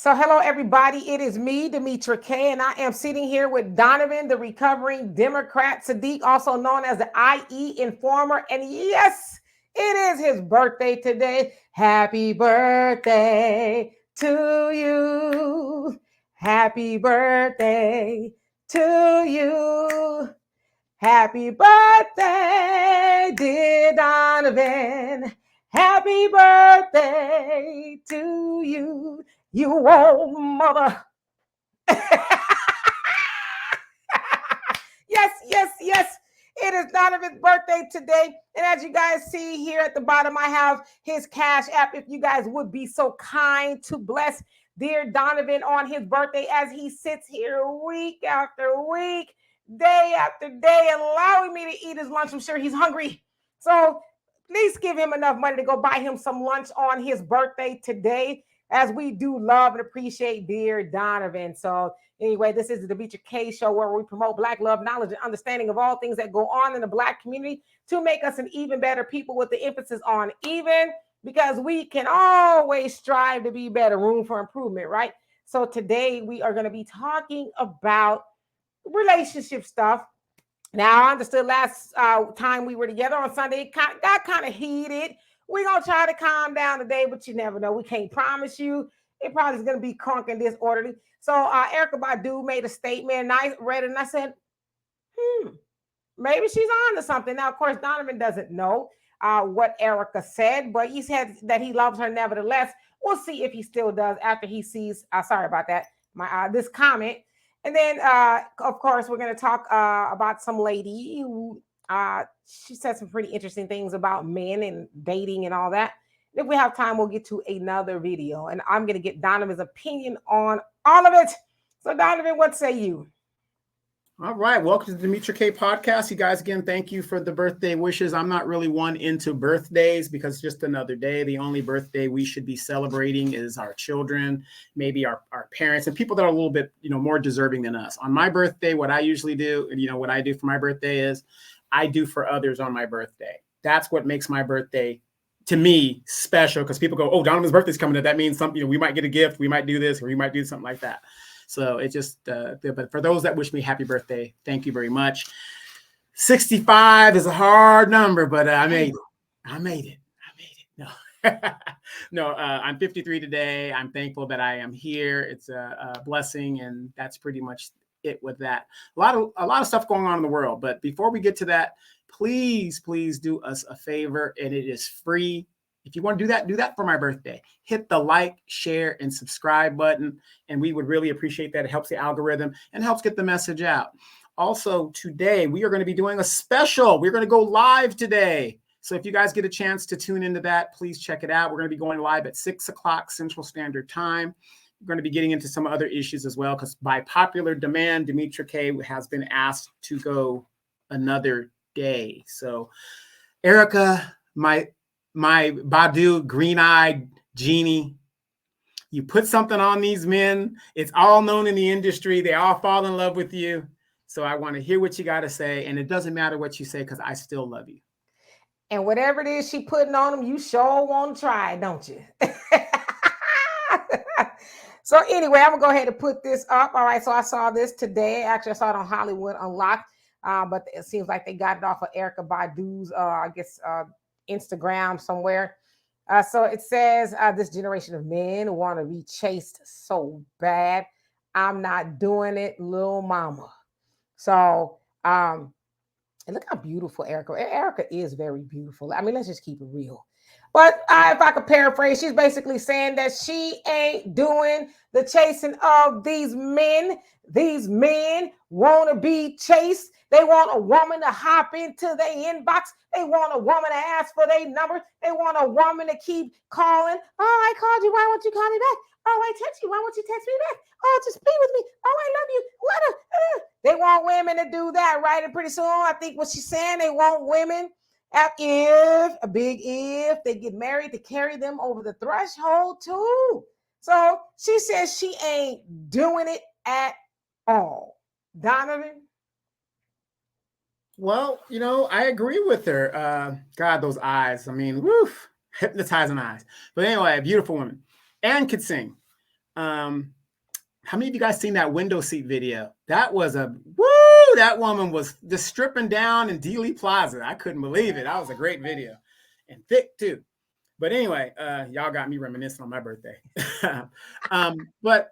So hello, everybody. It is me, Demetra K, and I am sitting here with Donovan, the recovering Democrat Sadiq, also known as the IE Informer. And yes, it is his birthday today. Happy birthday to you. Happy birthday to you. Happy birthday, dear Donovan. Happy birthday to you, you old mother. Yes, yes, yes. It is Donovan's birthday today. And as you guys see here at the bottom, I have his Cash App. If you guys would be so kind to bless dear Donovan on his birthday as he sits here week after week, day after day, allowing me to eat his lunch. I'm sure he's hungry. So please give him enough money to go buy him some lunch on his birthday today, as we do love and appreciate dear Donovan. So anyway, this is the Demetra K Show, where we promote Black love, knowledge, and understanding of all things that go on in the Black community to make us an even better people, with the emphasis on even, because we can always strive to be better, room for improvement, right? So today we are going to be talking about relationship stuff. Now, I understood last time we were together on Sunday, it got kind of heated. We're going to try to calm down today, but you never know. We can't promise you. It probably is going to be crunk and disorderly. So Erykah Badu made a statement, and I read it, and I said, maybe she's on to something. Now, of course, Donovan doesn't know what Erykah said, but he said that he loves her nevertheless. We'll see if he still does after he sees, sorry about that, this comment. And then, of course, we're going to talk about some lady who she said some pretty interesting things about men and dating and all that. If we have time, we'll get to another video, and I'm going to get Donovan's opinion on all of it. So, Donovan, what say you? All right. Welcome to the Demetra K podcast. You guys, again, thank you for the birthday wishes. I'm not really one into birthdays because it's just another day. The only birthday we should be celebrating is our children, maybe our parents, and people that are a little bit, more deserving than us. On my birthday, what I usually do, and what I do for my birthday is I do for others on my birthday. That's what makes my birthday, to me, special, because people go, oh, Donovan's birthday's coming up. That means something, we might get a gift. We might do this, or we might do something like that. So it just, but for those that wish me happy birthday, thank you very much. 65 is a hard number, but I made it. No, no, I'm 53 today. I'm thankful that I am here. It's a blessing, and that's pretty much it with that. A lot of stuff going on in the world. But before we get to that, please do us a favor, and it is free. If you want to do that for my birthday. Hit the like, share, and subscribe button, and we would really appreciate that. It helps the algorithm and helps get the message out. Also, today, we are going to be doing a special. We're going to go live today. So if you guys get a chance to tune into that, please check it out. We're going to be going live at 6 o'clock Central Standard Time. We're going to be getting into some other issues as well, because by popular demand, Demetra K has been asked to go another day. So, Erykah, my Badu, green-eyed genie, you put something on these men. It's all known in the industry. They all fall in love with you. So I want to hear what you got to say. And it doesn't matter what you say, because I still love you. And whatever it is she putting on them, you sure want to try, don't you? So anyway, I'm going to go ahead and put this up. All right, so I saw this today. Actually, I saw it on Hollywood Unlocked. But it seems like they got it off of Erykah Badu's, Instagram somewhere. So it says, this generation of men want to be chaste so bad. I'm not doing it, little mama. So, and look how beautiful Erykah is. Very beautiful. I mean, let's just keep it real. But if I could paraphrase, she's basically saying that she ain't doing the chasing of these men. These men want to be chased. They want a woman to hop into their inbox. They want a woman to ask for their number. They want a woman to keep calling. Oh, I called you. Why won't you call me back? Oh, I text you. Why won't you text me back? Oh, just be with me. Oh, I love you. They want women to do that, right? And pretty soon, I think what she's saying, they want women, if they get married, to carry them over the threshold too. So she says she ain't doing it at all. Donovan? Well, I agree with her. God, those eyes. I mean, woof, hypnotizing eyes. But anyway, a beautiful woman. And could sing. How many of you guys seen that window seat video? That was that woman was just stripping down in Dealey Plaza. I couldn't believe it. That was a great video and thick too. But anyway, y'all got me reminiscing on my birthday. But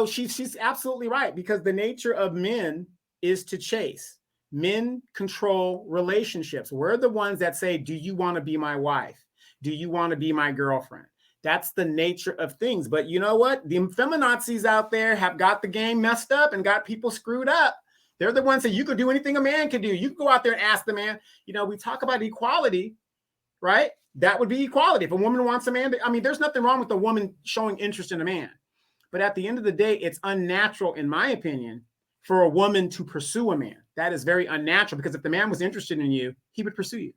she's absolutely right, because the nature of men is to chase. Men control relationships. We're the ones that say, do you want to be my wife? Do you want to be my girlfriend? That's the nature of things. But you know what? The feminazis out there have got the game messed up and got people screwed up. They're the ones that you could do anything a man can do. You can go out there and ask the man, we talk about equality, right? That would be equality. If a woman wants a man, there's nothing wrong with a woman showing interest in a man. But at the end of the day, it's unnatural, in my opinion, for a woman to pursue a man. That is very unnatural, because if the man was interested in you, he would pursue you.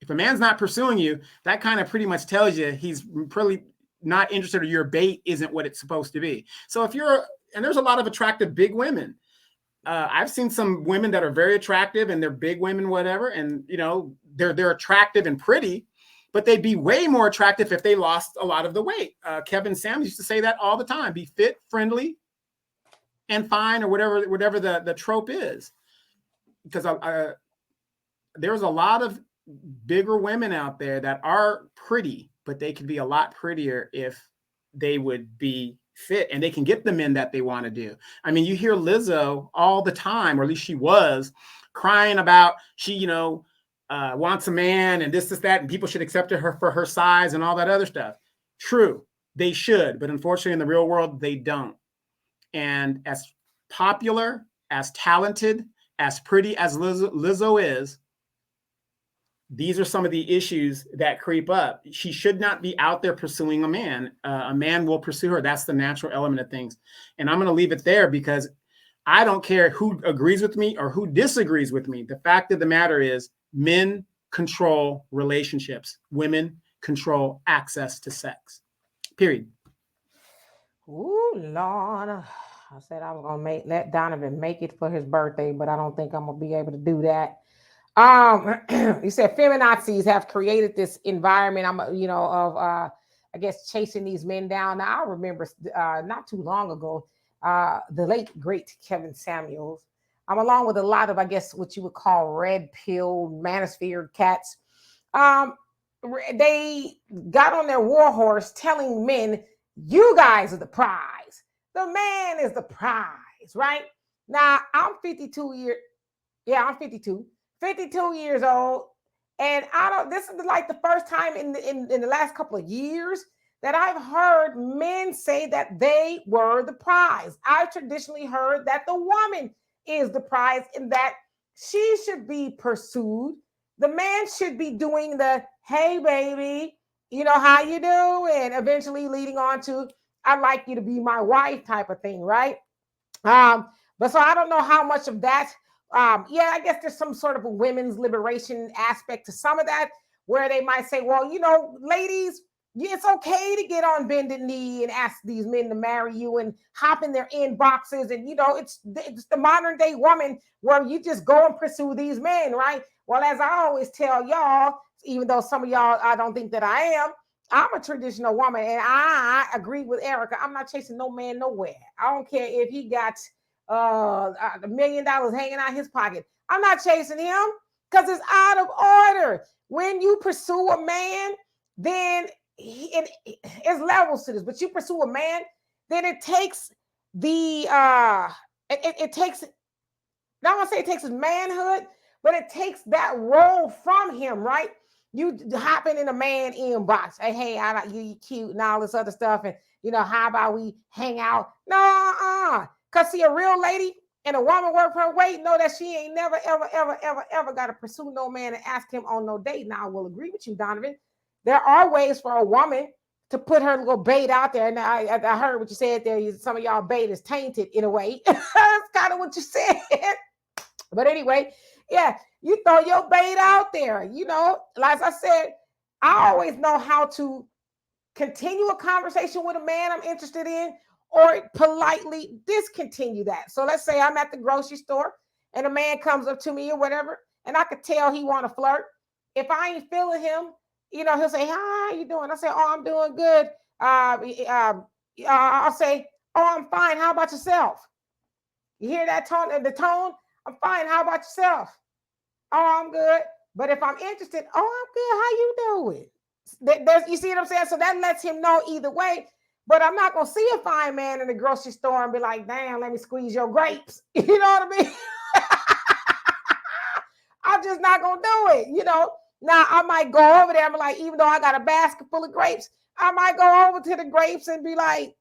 If a man's not pursuing you, that kind of pretty much tells you he's probably not interested, or your bait isn't what it's supposed to be. So and there's a lot of attractive big women. I've seen some women that are very attractive and they're big women, whatever. And, they're attractive and pretty, but they'd be way more attractive if they lost a lot of the weight. Kevin Samuels used to say that all the time: be fit, friendly, and fine, or whatever the trope is. Because there's a lot of bigger women out there that are pretty, but they could be a lot prettier if they would be fit, and they can get the men that they want to do. You hear Lizzo all the time, or at least she was, crying about she, wants a man and this, that, and people should accept her for her size and all that other stuff. True, they should, but unfortunately in the real world, they don't. And as popular, as talented, as pretty as Lizzo is, these are some of the issues that creep up. She should not be out there pursuing a man. A man will pursue her. That's the natural element of things. And I'm going to leave it there, because I don't care who agrees with me or who disagrees with me. The fact of the matter is, men control relationships. Women control access to sex. Period. Ooh, Lord. I said I was going to let Donovan make it for his birthday, but I don't think I'm going to be able to do that. You said feminazis have created this environment, of I guess chasing these men down. Now I remember not too long ago, the late great Kevin Samuels, along with a lot of, I guess, what you would call red pill manosphere cats. They got on their war horse telling men, you guys are the prize. The man is the prize, right? Now I'm 52 years. Yeah, I'm 52. 52 years old, and this is like the first time in the last couple of years that I've heard men say that they were the prize. I traditionally heard that the woman is the prize, and that she should be pursued. The man should be doing the, hey baby, how you doing, eventually leading on to, I'd like you to be my wife type of thing, right? But so I don't know how much of that. I guess there's some sort of a women's liberation aspect to some of that, where they might say, well, ladies, it's okay to get on bended knee and ask these men to marry you and hop in their inboxes. And, it's the modern day woman where you just go and pursue these men, right? Well, as I always tell y'all, even though some of y'all, I don't think that I am, I'm a traditional woman, and I agree with Erykah. I'm not chasing no man nowhere. I don't care if he got $1 million hanging out his pocket. I'm not chasing him, because it's out of order. When you pursue a man, then it's levels to this. But you pursue a man, then it takes it takes. Not gonna say it takes his manhood, but it takes that role from him, right? You hopping in a man inbox. Hey, I like you cute and all this other stuff, and how about we hang out? No, Because see, a real lady and a woman worth her weight know that she ain't never, ever, ever, ever, ever got to pursue no man and ask him on no date. Now, I will agree with you, Donovan. There are ways for a woman to put her little bait out there. And I heard what you said there. Some of y'all bait is tainted in a way. That's kind of what you said. But anyway, yeah, you throw your bait out there. Like I said, I always know how to continue a conversation with a man I'm interested in, or politely discontinue that. So let's say I'm at the grocery store and a man comes up to me or whatever, and I could tell he want to flirt. If I ain't feeling him, he'll say, hi, how you doing? I say, oh, I'm doing good. I'll say, "Oh, I'm fine. How about yourself?" You hear that tone? The tone, "I'm fine. How about yourself?" "Oh, I'm good." But if I'm interested, "Oh, I'm good. How you doing?" You see what I'm saying? So that lets him know either way. But I'm not gonna see a fine man in the grocery store and be like, "Damn, let me squeeze your grapes." You know what I mean? I'm just not gonna do it. Now I might go over there. I'm like, even though I got a basket full of grapes, I might go over to the grapes and be like,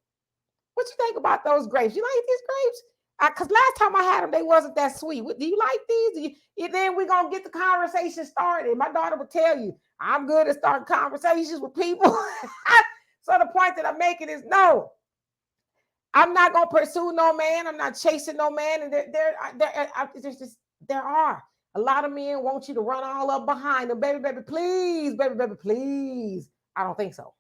"What you think about those grapes? You like these grapes?" Because last time I had them, they wasn't that sweet. Do you like these? Then we're going to get the conversation started. My daughter will tell you, I'm good at starting conversations with people. So the point that I'm making is, no, I'm not going to pursue no man. I'm not chasing no man. And there are a lot of men want you to run all up behind them. Baby, please. Baby, please. I don't think so.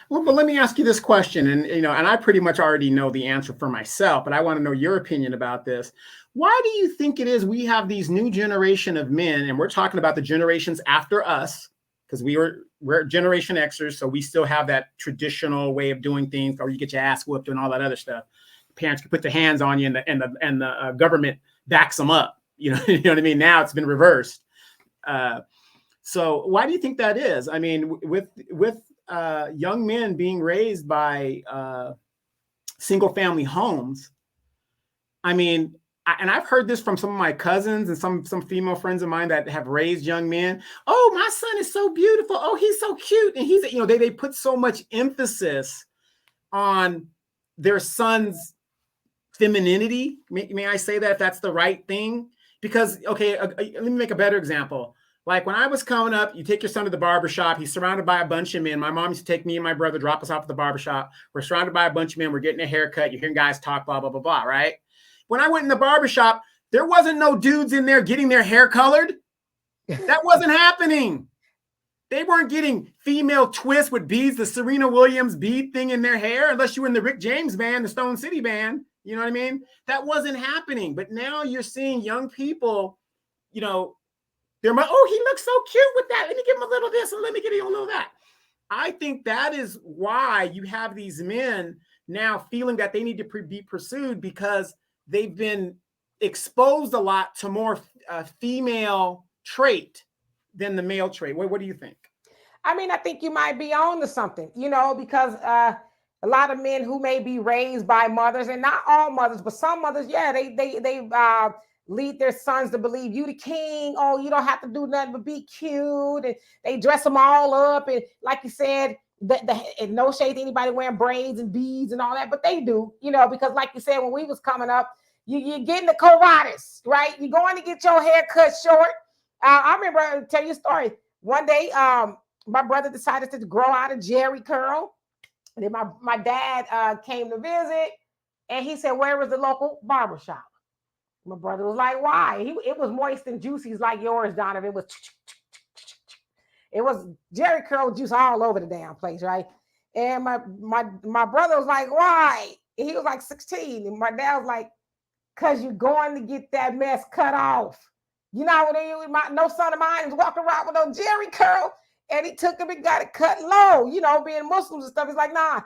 Well, but let me ask you this question, and I pretty much already know the answer for myself, but I want to know your opinion about this. Why do you think it is we have these new generation of men, and we're talking about the generations after us, because we're Generation Xers, so we still have that traditional way of doing things, or you get your ass whooped and all that other stuff. Parents can put their hands on you, and the government backs them up. You know what I mean? Now it's been reversed. So why do you think that is? I mean, with young men being raised by single family homes, I mean, and I've heard this from some of my cousins and some female friends of mine that have raised young men. "Oh, my son is so beautiful. Oh, he's so cute." And he's, they put so much emphasis on their son's femininity. May I say that, if that's the right thing? Because, okay, let me make a better example. Like when I was coming up, you take your son to the barbershop. He's surrounded by a bunch of men. My mom used to take me and my brother, drop us off at the barbershop. We're surrounded by a bunch of men. We're getting a haircut. You're hearing guys talk, blah, blah, blah, blah, right? When I went in the barbershop, there wasn't no dudes in there getting their hair colored. That wasn't happening. They weren't getting female twists with beads, the Serena Williams bead thing in their hair, unless you were in the Rick James band, the Stone City band. You know what I mean? That wasn't happening. But now you're seeing young people, they're like, "Oh, he looks so cute with that. Let me give him a little of this and let me give him a little of that." I think that is why you have these men now feeling that they need to be pursued, because they've been exposed a lot to more female trait than the male trait. What do you think? I mean, I think you might be on to something, because a lot of men who may be raised by mothers, and not all mothers, but some mothers, yeah, they lead their sons to believe you the king. Oh, you don't have to do nothing but be cute, and they dress them all up, and like you said, and no shade to anybody wearing braids and beads and all that, but they do, because like you said, when we was coming up, you're getting the carrotis, right? You're going to get your hair cut short. I remember, I'll tell you a story. One day, my brother decided to grow out a Jerry curl. And then my dad came to visit, and he said, "Where was the local barbershop?" My brother was like, "Why?" It was moist and juicy like yours, Donovan. It was Jerry curl juice all over the damn place, right? And my brother was like, "Why?" And he was like 16. And my dad was like, "Because you're going to get that mess cut off." No son of mine is walking around with no Jerry curl. And he took him and got it cut low, being Muslims and stuff. He's like, "Nah,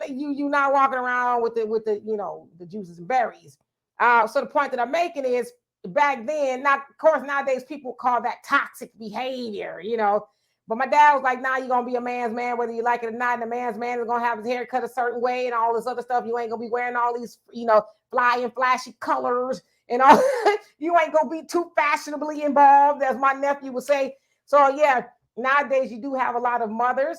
you not walking around with the juices and berries." So the point that I'm making is, back then, of course, nowadays people call that toxic behavior, But my dad was like, "Nah, you're gonna be a man's man, whether you like it or not. And a man's man is gonna have his hair cut a certain way and all this other stuff. You ain't gonna be wearing all these, flying flashy colors and all. You ain't gonna be too fashionably involved," as my nephew would say. So yeah. Nowadays, you do have a lot of mothers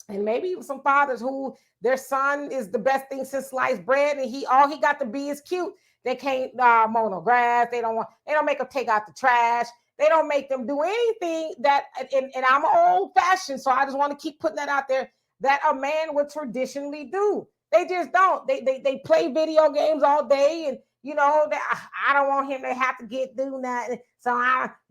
and maybe some fathers who their son is the best thing since sliced bread, and all he got to be is cute. They can't mow no grass. They don't make them take out the trash. They don't make them do anything that. And I'm old fashioned, so I just want to keep putting that out there, that a man would traditionally do. They just don't. They play video games all day, and I don't want him to have to do that. So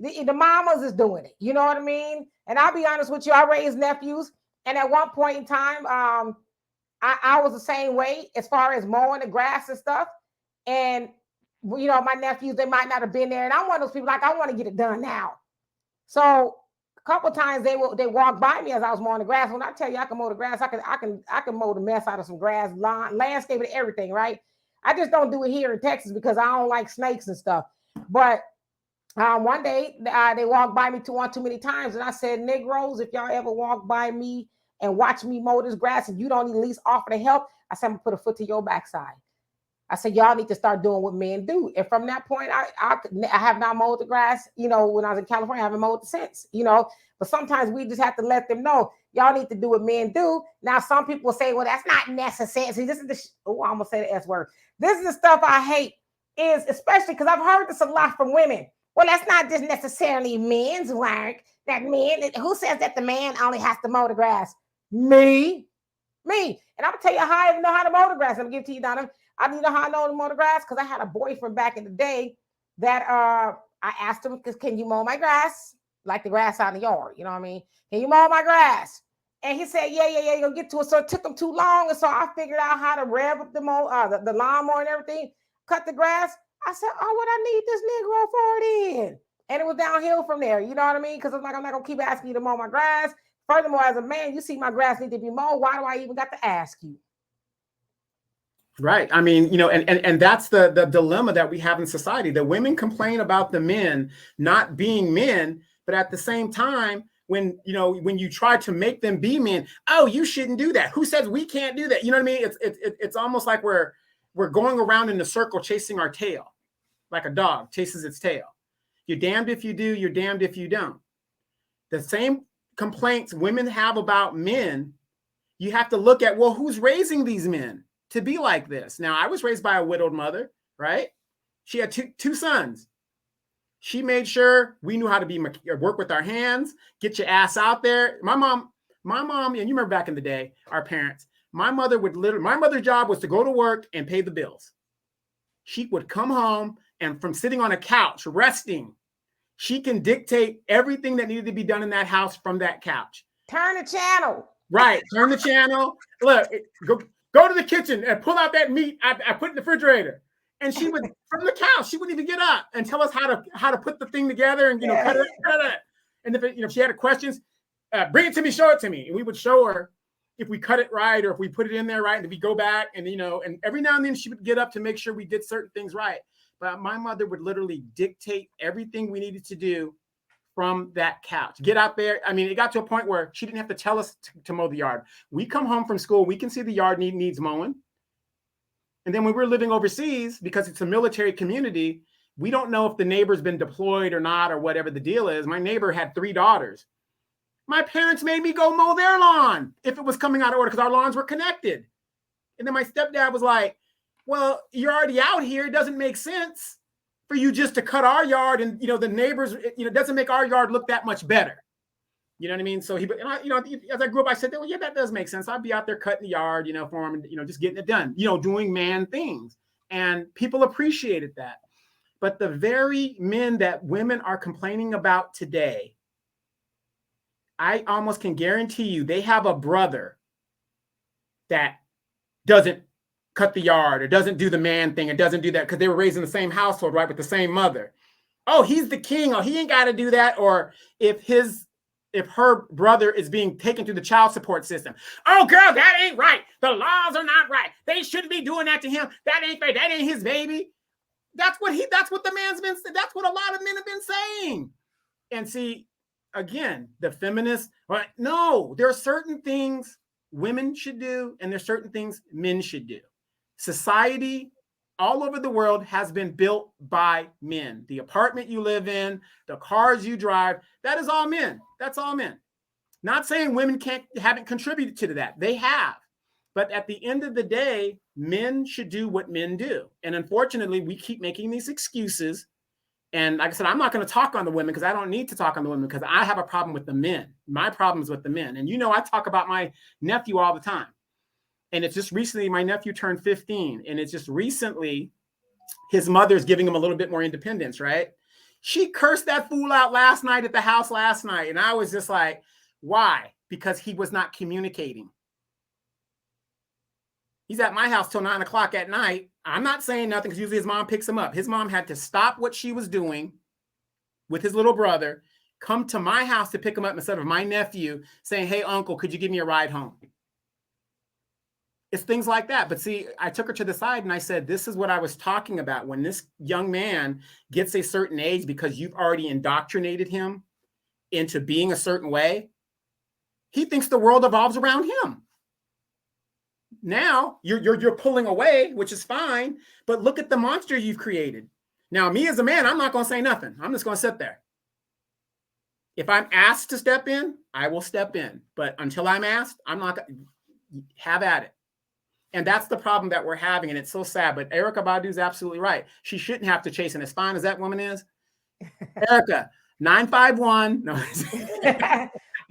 the mamas is doing it. You know what I mean? And I'll be honest with you, I raised nephews, and at one point in time, I was the same way as far as mowing the grass and stuff. And my nephews, they might not have been there, and I'm one of those people like, I want to get it done now. So couple times they walk by me as I was mowing the grass. When I tell you I can mow the grass, I can mow the mess out of some grass, landscape, and everything, right? I just don't do it here in Texas because I don't like snakes and stuff. But one day they walked by me too many times, and I said, Negroes, if y'all ever walk by me and watch me mow this grass and you don't at least offer to help, I said, I'm gonna put a foot to your backside. I said, y'all need to start doing what men do. And from that point, I have not mowed the grass. You know, when I was in California, I haven't mowed it since, you know. But sometimes we just have to let them know, y'all need to do what men do. Now, some people say, well, that's not necessary. See, this is I'm going to say the S word. This is the stuff I hate, is especially because I've heard this a lot from women. Well, that's not just necessarily men's work. That men, who says that the man only has to mow the grass? Me. And I'm going to tell you how I know how to mow the grass. I'm going to give it to you, Donovan. I didn't know how I know to mow the grass because I had a boyfriend back in the day that I asked him, can you mow my grass? Like the grass out in the yard, you know what I mean? Can you mow my grass? And he said, yeah, you're going to get to it. So it took him too long. And so I figured out how to rev up the lawnmower and everything, cut the grass. I said, oh, what I need this Negro for then? And it was downhill from there, you know what I mean? Because I'm like, I'm not going to keep asking you to mow my grass. Furthermore, as a man, you see my grass need to be mowed. Why do I even got to ask you? Right. I mean, you know, and that's the dilemma that we have in society. The women complain about the men not being men, but at the same time, when you try to make them be men, oh, you shouldn't do that. Who says we can't do that? You know what I mean? It's almost like we're going around in a circle chasing our tail, like a dog chases its tail. You're damned if you do, you're damned if you don't. The same complaints women have about men, you have to look at, well, who's raising these men to be like this? Now, I was raised by a widowed mother, right? She had two sons. She made sure we knew how to work with our hands, get your ass out there. My mom, and you remember back in the day, our parents, my mother's job was to go to work and pay the bills. She would come home, and from sitting on a couch, resting, she can dictate everything that needed to be done in that house from that couch. Turn the channel. Right. Turn the channel. Look, go to the kitchen and pull out that meat I put in the refrigerator. And she would, from the couch, she wouldn't even get up and tell us how to put the thing together and, cut it. And if she had questions, bring it to me, show it to me. And we would show her if we cut it right or if we put it in there right. And if we go back and, and every now and then she would get up to make sure we did certain things right. But my mother would literally dictate everything we needed to do from that couch. Get out there. I mean, it got to a point where she didn't have to tell us to mow the yard. We come home from school, we can see the yard needs mowing. And then when we're living overseas, because it's a military community, we don't know if the neighbor's been deployed or not or whatever the deal is. My neighbor had 3 daughters. My parents made me go mow their lawn if it was coming out of order because our lawns were connected. And then my stepdad was like, well, you're already out here. It doesn't make sense for you just to cut our yard and, the neighbors, it doesn't make our yard look that much better. You know what I mean? So as I grew up, I said, well, yeah, that does make sense. I'd be out there cutting the yard, for him and, just getting it done, doing man things. And people appreciated that. But the very men that women are complaining about today, I almost can guarantee you they have a brother that doesn't cut the yard or doesn't do the man thing or doesn't do that because they were raised in the same household, right, with the same mother. Oh, he's the king. Oh, he ain't got to do that. Or if her brother is being taken through the child support system. Oh, girl, that ain't right. The laws are not right. They shouldn't be doing that to him. That ain't fair. That ain't his baby. That's what the man's been. That's what a lot of men have been saying. And see, again, the feminists, right? No, there are certain things women should do, and there's certain things men should do. Society all over the world has been built by men. The apartment you live in, the cars you drive, that is all men. That's all men. Not saying women haven't contributed to that. They have. But at the end of the day, men should do what men do. And unfortunately, we keep making these excuses. And like I said, I'm not going to talk on the women because I don't need to talk on the women because I have a problem with the men. My problem is with the men. And I talk about my nephew all the time. And it's just recently, my nephew turned 15. And it's just recently, his mother's giving him a little bit more independence, right? She cursed that fool out last night at the house last night. And I was just like, why? Because he was not communicating. He's at my house till 9 o'clock at night. I'm not saying nothing because usually his mom picks him up. His mom had to stop what she was doing with his little brother come to my house to pick him up instead of my nephew saying, hey, uncle, could you give me a ride home? It's things like that. But see, I took her to the side and I said, this is what I was talking about. When this young man gets a certain age, because you've already indoctrinated him into being a certain way, he thinks the world evolves around him. Now you're pulling away, which is fine, but look at the monster you've created. Now, me as a man, I'm not going to say nothing. I'm just going to sit there. If I'm asked to step in, I will step in. But until I'm asked, I'm not going to have at it. And that's the problem that we're having. And it's so sad. But Erykah Badu is absolutely right. She shouldn't have to chase. And as fine as that woman is, Erykah, 951. No.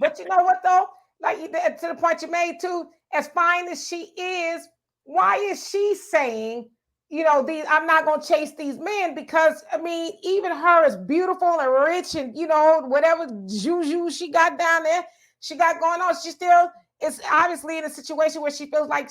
But you know what, though? Like to the point you made, too, as fine as she is, why is she saying, you know, I'm not going to chase these men? Because, I mean, even her is beautiful and rich and, you know, whatever juju she got down there, she got going on, she still is obviously in a situation where she feels like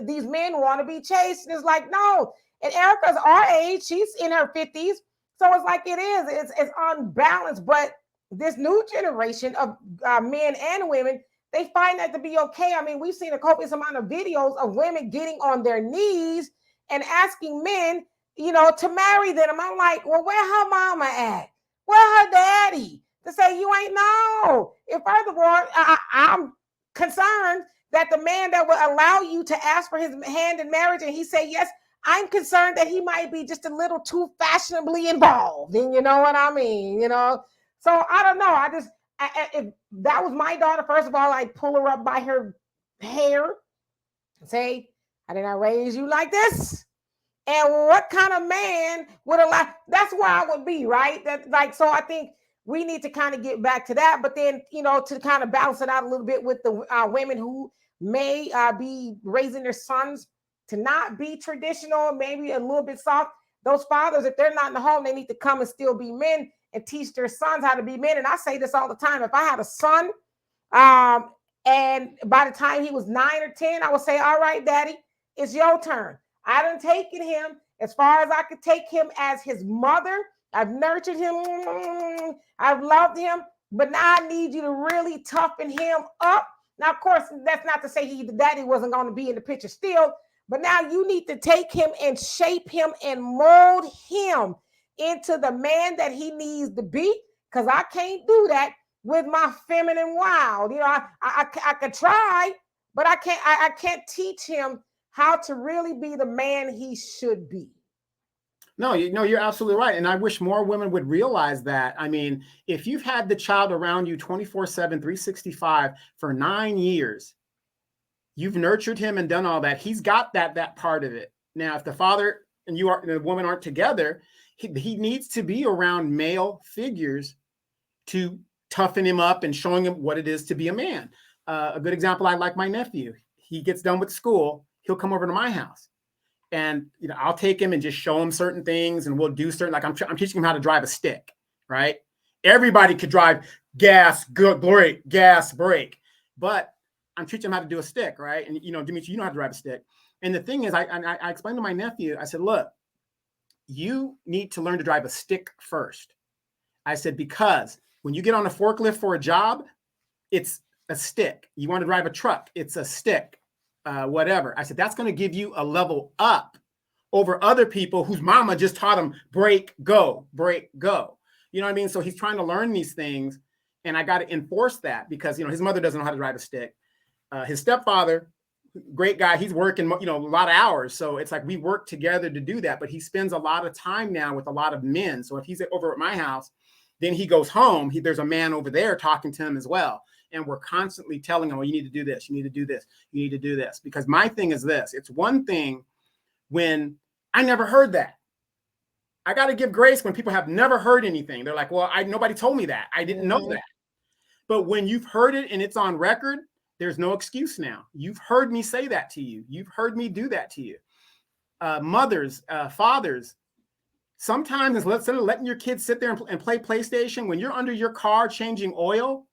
these men want to be chased. And it's like, no. And Erykah's our age. She's in her 50s. So it's like it's unbalanced. But this new generation of men and women, they find that to be okay. I mean, we've seen a copious amount of videos of women getting on their knees and asking men, you know, to marry them. I'm like, well, where her mama at? Where her daddy? To say you ain't know. And furthermore, I'm concerned that the man that will allow you to ask for his hand in marriage and he say yes, I'm concerned that he might be just a little too fashionably involved. And you know what I mean? You know, so I don't know. If that was my daughter, first of all, I'd pull her up by her hair and say, I did not raise you like this. And what kind of man would allow? That's where I would be, right? So I think we need to kind of get back to that. But then, you know, to kind of balance it out a little bit with the women who may be raising their sons to not be traditional, maybe a little bit soft. Those fathers, if they're not in the home, they need to come and still be men and teach their sons how to be men. And I say this all the time. If I had a son, and by the time he was 9 or 10, I would say, all right, daddy, it's your turn. I done taken him as far as I could take him as his mother. I've nurtured him. I've loved him. But now I need you to really toughen him up. Now, of course, that's not to say the daddy wasn't going to be in the picture still. But now you need to take him and shape him and mold him into the man that he needs to be. Because I can't do that with my feminine wild. You know, I could try, but I can't teach him how to really be the man he should be. No, you're absolutely right. And I wish more women would realize that. I mean, if you've had the child around you 24/7, 365 for 9 years, you've nurtured him and done all that. He's got that part of it. Now, if the father and the woman aren't together, he needs to be around male figures to toughen him up and showing him what it is to be a man. A good example, I like my nephew. He gets done with school, he'll come over to my house. And you know, I'll take him and just show him certain things, and we'll do certain, like I'm teaching him how to drive a stick, right? Everybody could drive gas, brake, gas, brake, but I'm teaching him how to do a stick, right? And you know, Demetra, you know how to drive a stick. And the thing is, I explained to my nephew, I said, look, you need to learn to drive a stick first. I said, because when you get on a forklift for a job, it's a stick. You want to drive a truck, it's a stick. Whatever. I said, that's going to give you a level up over other people whose mama just taught them brake, go, brake, go. You know what I mean? So he's trying to learn these things, and I got to enforce that because, you know, his mother doesn't know how to drive a stick. His stepfather, great guy, he's working, you know, a lot of hours. So it's like we work together to do that, but he spends a lot of time now with a lot of men. So if he's over at my house, then he goes home, there's a man over there talking to him as well. And we're constantly telling them, well, you need to do this, you need to do this, you need to do this. Because my thing is this, it's one thing when I never heard that. I got to give grace when people have never heard anything. They're like, well, nobody told me that. I didn't know that. But when you've heard it and it's on record, there's no excuse now. You've heard me say that to you. You've heard me do that to you. Mothers, fathers, sometimes instead of letting your kids sit there and play PlayStation, when you're under your car changing oil,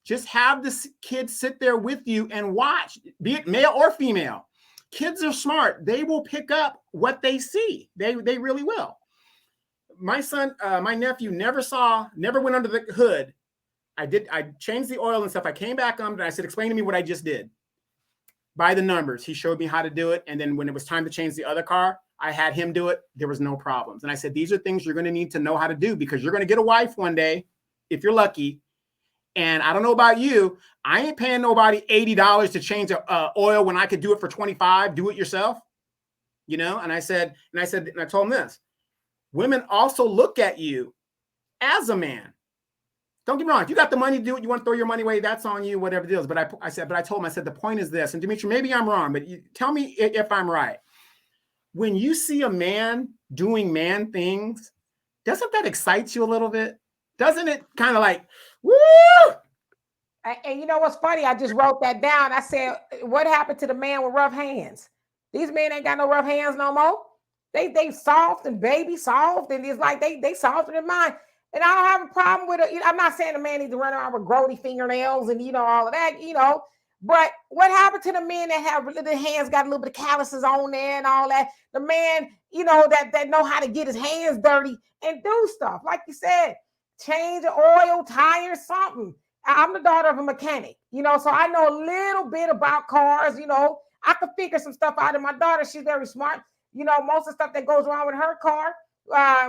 just have the kids sit there with you and watch, be it male or female. Kids are smart. They will pick up what they see. They really will. My son, my nephew never went under the hood I changed the oil and stuff. I came back on and I said, explain to me what I just did. By the numbers. He showed me how to do it. And then when it was time to change the other car, I had him do it. There was no problems. And I said, these are things you're going to need to know how to do because you're going to get a wife one day, if you're lucky. And I don't know about you. I ain't paying nobody $80 to change oil when I could do it for $25. Do it yourself. You know? And I told him this. Women also look at you as a man. Don't get me wrong. If you got the money to do it, you want to throw your money away, that's on you, whatever it is. But I told him, the point is this. And Demetra, maybe I'm wrong, but tell me if I'm right. When you see a man doing man things, doesn't that excite you a little bit? Doesn't it kind of like, woo? And you know what's funny? I just wrote that down. I said, what happened to the man with rough hands? These men ain't got no rough hands no more. They soft and baby soft, and it's like they softer than mine. And I don't have a problem with it. I'm not saying a man needs to run around with grody fingernails and, all of that, But what happened to the men that have the hands got a little bit of calluses on there and all that? The man, that know how to get his hands dirty and do stuff. Like you said, change the oil, tires, something. I'm the daughter of a mechanic, so I know a little bit about cars. I could figure some stuff out. And my daughter, she's very smart. Most of the stuff that goes wrong with her car,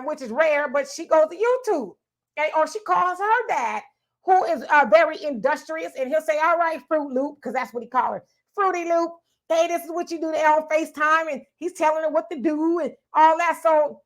which is rare, but she goes to YouTube, okay? Or she calls her dad, who is very industrious, and he'll say, all right, Fruit Loop, because that's what he calls her, Fruity Loop. Hey, this is what you do there on FaceTime, and he's telling her what to do and all that. So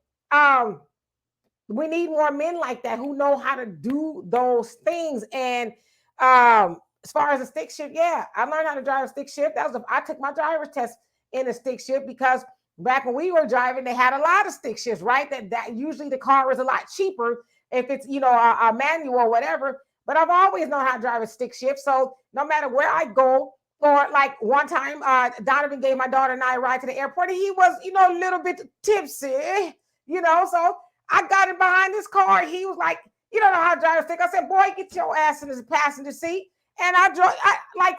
we need more men like that who know how to do those things. And as far as a stick shift, yeah, I learned how to drive a stick shift. I took my driver's test in a stick shift because back when we were driving, they had a lot of stick shifts, right? That usually the car is a lot cheaper if it's, a manual or whatever. But I've always known how to drive a stick shift. So no matter where I go, or like one time, Donovan gave my daughter and I a ride to the airport, and he was, a little bit tipsy, so I got it behind his car. He was like, you don't know how to drive a stick. I said, boy, get your ass in the passenger seat. And I drove,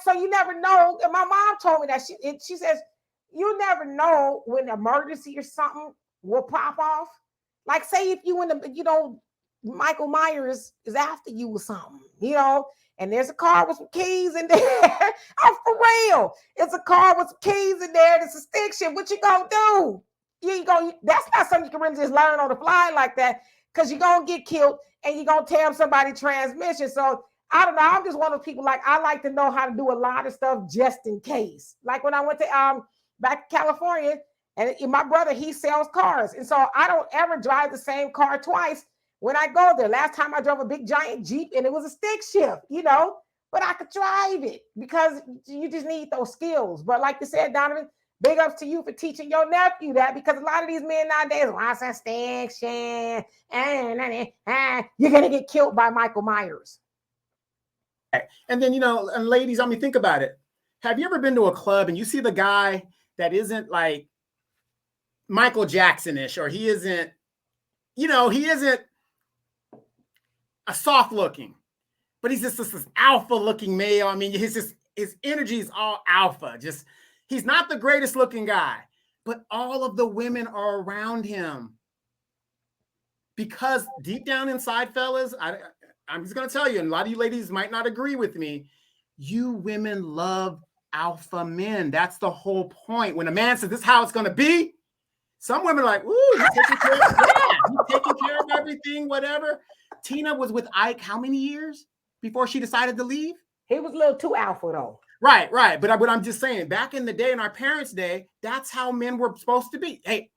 so you never know. And my mom told me that she says, you never know when an emergency or something will pop off. Like, say if you in the, Michael Myers is after you or something, and there's a car with some keys in there. I'm for real. It's a car with some keys in there. It's a stick shift. What you gonna do? That's not something you can really just learn on the fly like that, because you're gonna get killed and you're gonna tear up somebody's transmission. So I don't know. I'm just one of those people, like, I like to know how to do a lot of stuff just in case. Like when I went to back to California, and my brother, he sells cars. And so I don't ever drive the same car twice when I go there. Last time I drove a big giant Jeep and it was a stick shift, but I could drive it because you just need those skills. But like you said, Donovan, big ups to you for teaching your nephew that, because a lot of these men nowadays, I said stick shift, you're going to get killed by Michael Myers. And then, and ladies, I mean, think about it. Have you ever been to a club and you see the guy that isn't like Michael Jackson-ish, or he isn't, he isn't a soft looking, but he's just this alpha looking male. I mean, his energy is all alpha. Just, he's not the greatest looking guy, but all of the women are around him because deep down inside, fellas, I'm just going to tell you, and a lot of you ladies might not agree with me, you women love alpha men. That's the whole point. When a man says this is how it's going to be, some women are like, ooh, he's taking care of, he's taking care of everything, whatever. Tina was with Ike how many years before she decided to leave? He was a little too alpha though. Right. But I'm just saying, back in the day, in our parents' day, that's how men were supposed to be. Hey,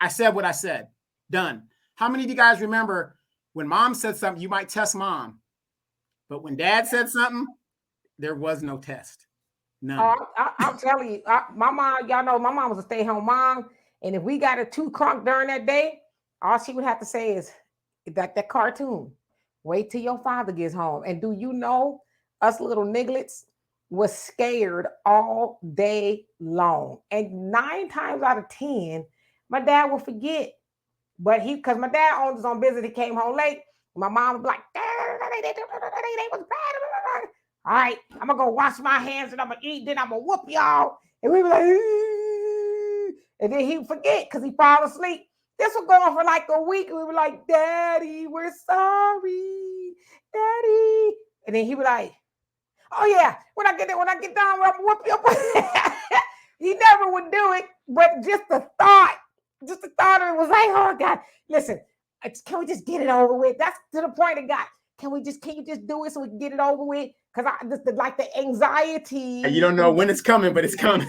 I said what I said. Done. How many of you guys remember when mom said something, you might test mom, but when dad said something, there was no test. None. I'm telling you, my mom, y'all know my mom was a stay-at-home mom. And if we got a too crunk during that day, all she would have to say is that cartoon, wait till your father gets home. And do you know, us little nigglets was scared all day long. And 9 times out of 10, my dad will forget. But because my dad owned his own business, he came home late. My mom would be like, they was bad. All right, I'm going to go wash my hands and I'm going to eat. Then I'm going to whoop y'all. And we were like, and then he would forget because he fall asleep. This was going for like a week. And we were like, Daddy, we're sorry. Daddy. And then he was like, oh yeah, when I get done, I'm gonna whoop you up. He never would do it, but just the thought of it was like, oh God, listen, can we just get it over with? That's to the point it got. Can you just do it so we can get it over with? Because I just like the anxiety. And you don't know when it's coming, but it's coming.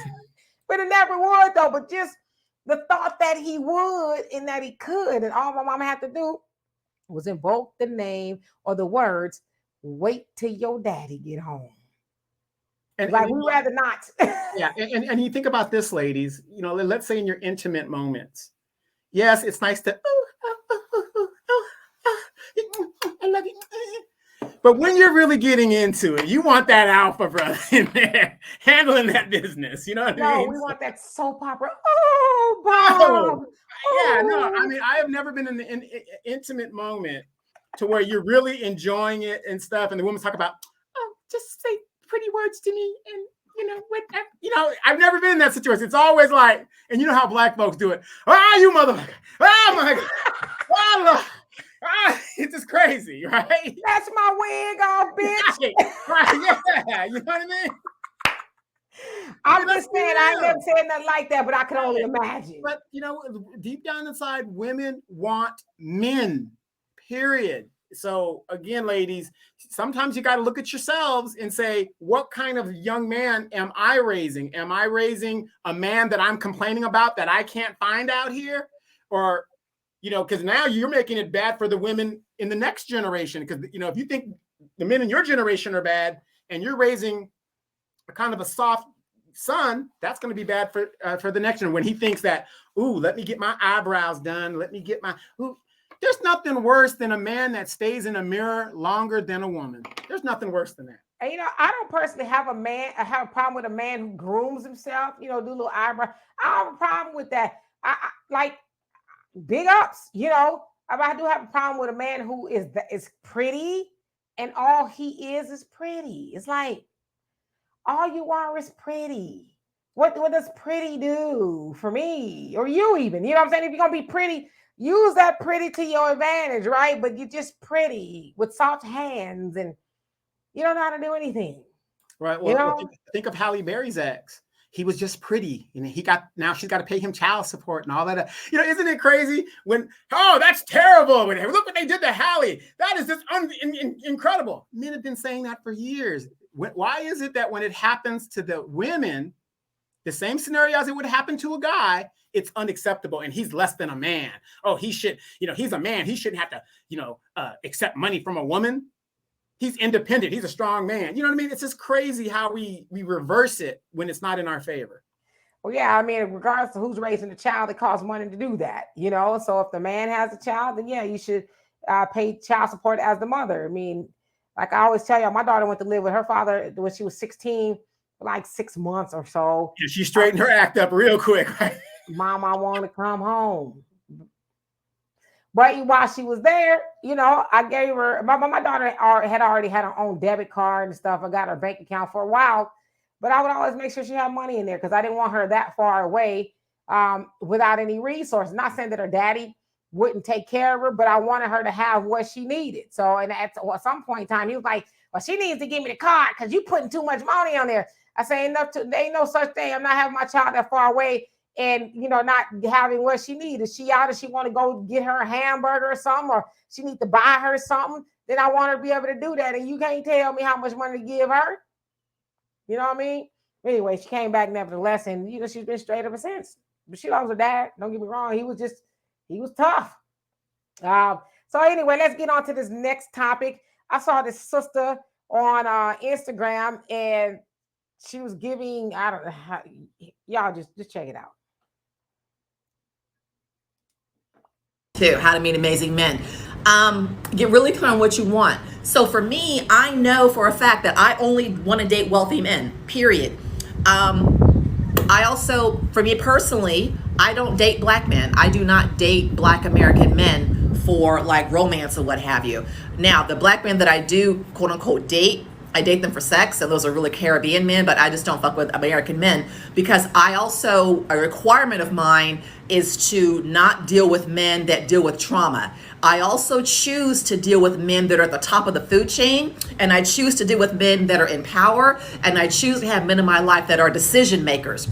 But it never would though. But just the thought that he would and that he could, and all my mama had to do was invoke the name or the words, wait till your daddy get home. And like we rather not. Yeah, and you think about this, ladies. You know, let's say in your intimate moments. Yes, it's nice to. I love you. But when you're really getting into it, you want that alpha brother in there handling that business. You know what I mean? No, we want that soap opera. Oh, Bob. Yeah, no. I mean, I have never been in an intimate moment to where you're really enjoying it and stuff, and the woman's talk about, oh, just say pretty words to me, and I've never been in that situation. It's always like, and you know how black folks do it. Ah, you motherfucker! Oh my God! Oh, it's just crazy, right? That's my wig off, bitch. Right, yeah, you know what I mean? I'm just saying, I ain't never said nothing like that, but I can only imagine. But deep down inside, women want men, period. So again, ladies, sometimes you got to look at yourselves and say, what kind of young man am I raising? Am I raising a man that I'm complaining about that I can't find out here? Or, because now you're making it bad for the women in the next generation. Because, if you think the men in your generation are bad and you're raising a kind of a soft son, that's going to be bad for the next one. When he thinks that, ooh, let me get my eyebrows done. Let me get my, ooh. There's nothing worse than a man that stays in a mirror longer than a woman. There's nothing worse than that. And, I don't personally have a problem with a man who grooms himself, do a little eyebrow. I have a problem with that. I like big ups, I do have a problem with a man who is pretty and all he is pretty. It's like, all you are is pretty. What does pretty do for me or you even? You know what I'm saying? If you're going to be pretty, use that pretty to your advantage, right? But you're just pretty with soft hands and you don't know how to do anything. Right. Well, think of Halle Berry's ex. He was just pretty, and now she's got to pay him child support and all that. Isn't it crazy that's terrible. Look what they did to Halle. That is just incredible. Men have been saying that for years. Why is it that when it happens to the women, the same scenario as it would happen to a guy, it's unacceptable and he's less than a man? Oh, he should, he's a man. He shouldn't have to, accept money from a woman. He's independent. He's a strong man. You know what I mean? It's just crazy how we reverse it when it's not in our favor. Well, yeah, I mean, regardless of who's raising the child, it costs money to do that, So if the man has a child, then yeah, you should pay child support as the mother. I mean, like I always tell y'all, my daughter went to live with her father when she was 16, like 6 months or so. Yeah, she straightened her act up real quick, right? Mom, I want to come home. But while she was there, I gave her, my daughter had already had her own debit card and stuff. I got her bank account for a while, but I would always make sure she had money in there because I didn't want her that far away without any resources. Not saying that her daddy wouldn't take care of her, but I wanted her to have what she needed. So, and at some point in time, he was like, well, she needs to give me the card because you putting too much money on there. I say, there ain't no such thing. I'm not having my child that far away and, not having what she needs. If she out and she want to go get her a hamburger or something, or she need to buy her something, then I want her to be able to do that. And you can't tell me how much money to give her. You know what I mean? Anyway, she came back nevertheless, and, she's been straight ever since. But she loves her dad. Don't get me wrong. He was tough. So anyway, let's get on to this next topic. I saw this sister on Instagram, and she was giving, I don't know how, y'all just check it out. How to meet amazing men. Get really clear on what you want. So for me, I know for a fact that I only want to date wealthy men, period. I also, for me personally, I don't date black men. I do not date black American men for like romance or what have you. Now, the black men that I do quote unquote date, I date them for sex, and those are really Caribbean men, but I just don't fuck with American men because I also, a requirement of mine is to not deal with men that deal with trauma. I also choose to deal with men that are at the top of the food chain, and I choose to deal with men that are in power, and I choose to have men in my life that are decision makers.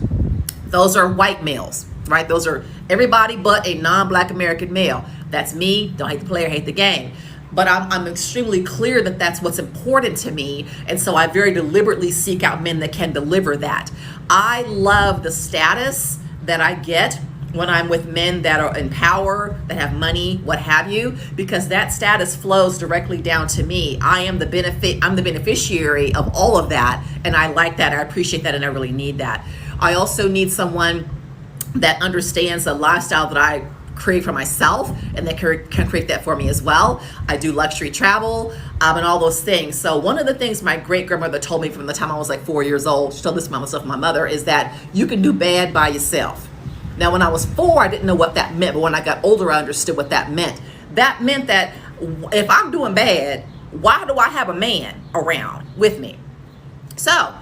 Those are white males, right? Those are everybody but a non-Black American male. That's me. Don't hate the player, hate the game. But I'm extremely clear that that's what's important to me. And so I very deliberately seek out men that can deliver that. I love the status that I get when I'm with men that are in power, that have money, what have you, because that status flows directly down to me. I'm the beneficiary of all of that. And I like that. I appreciate that. And I really need that. I also need someone that understands the lifestyle that I create for myself and that can create that for me as well. I do luxury travel and all those things. So one of the things my great grandmother told me from the time I was like 4 years old, she told this to myself and my mother, is that you can do bad by yourself. Now, when I was 4, I didn't know what that meant, but when I got older, I understood what that meant. That meant that if I'm doing bad, why do I have a man around with me? So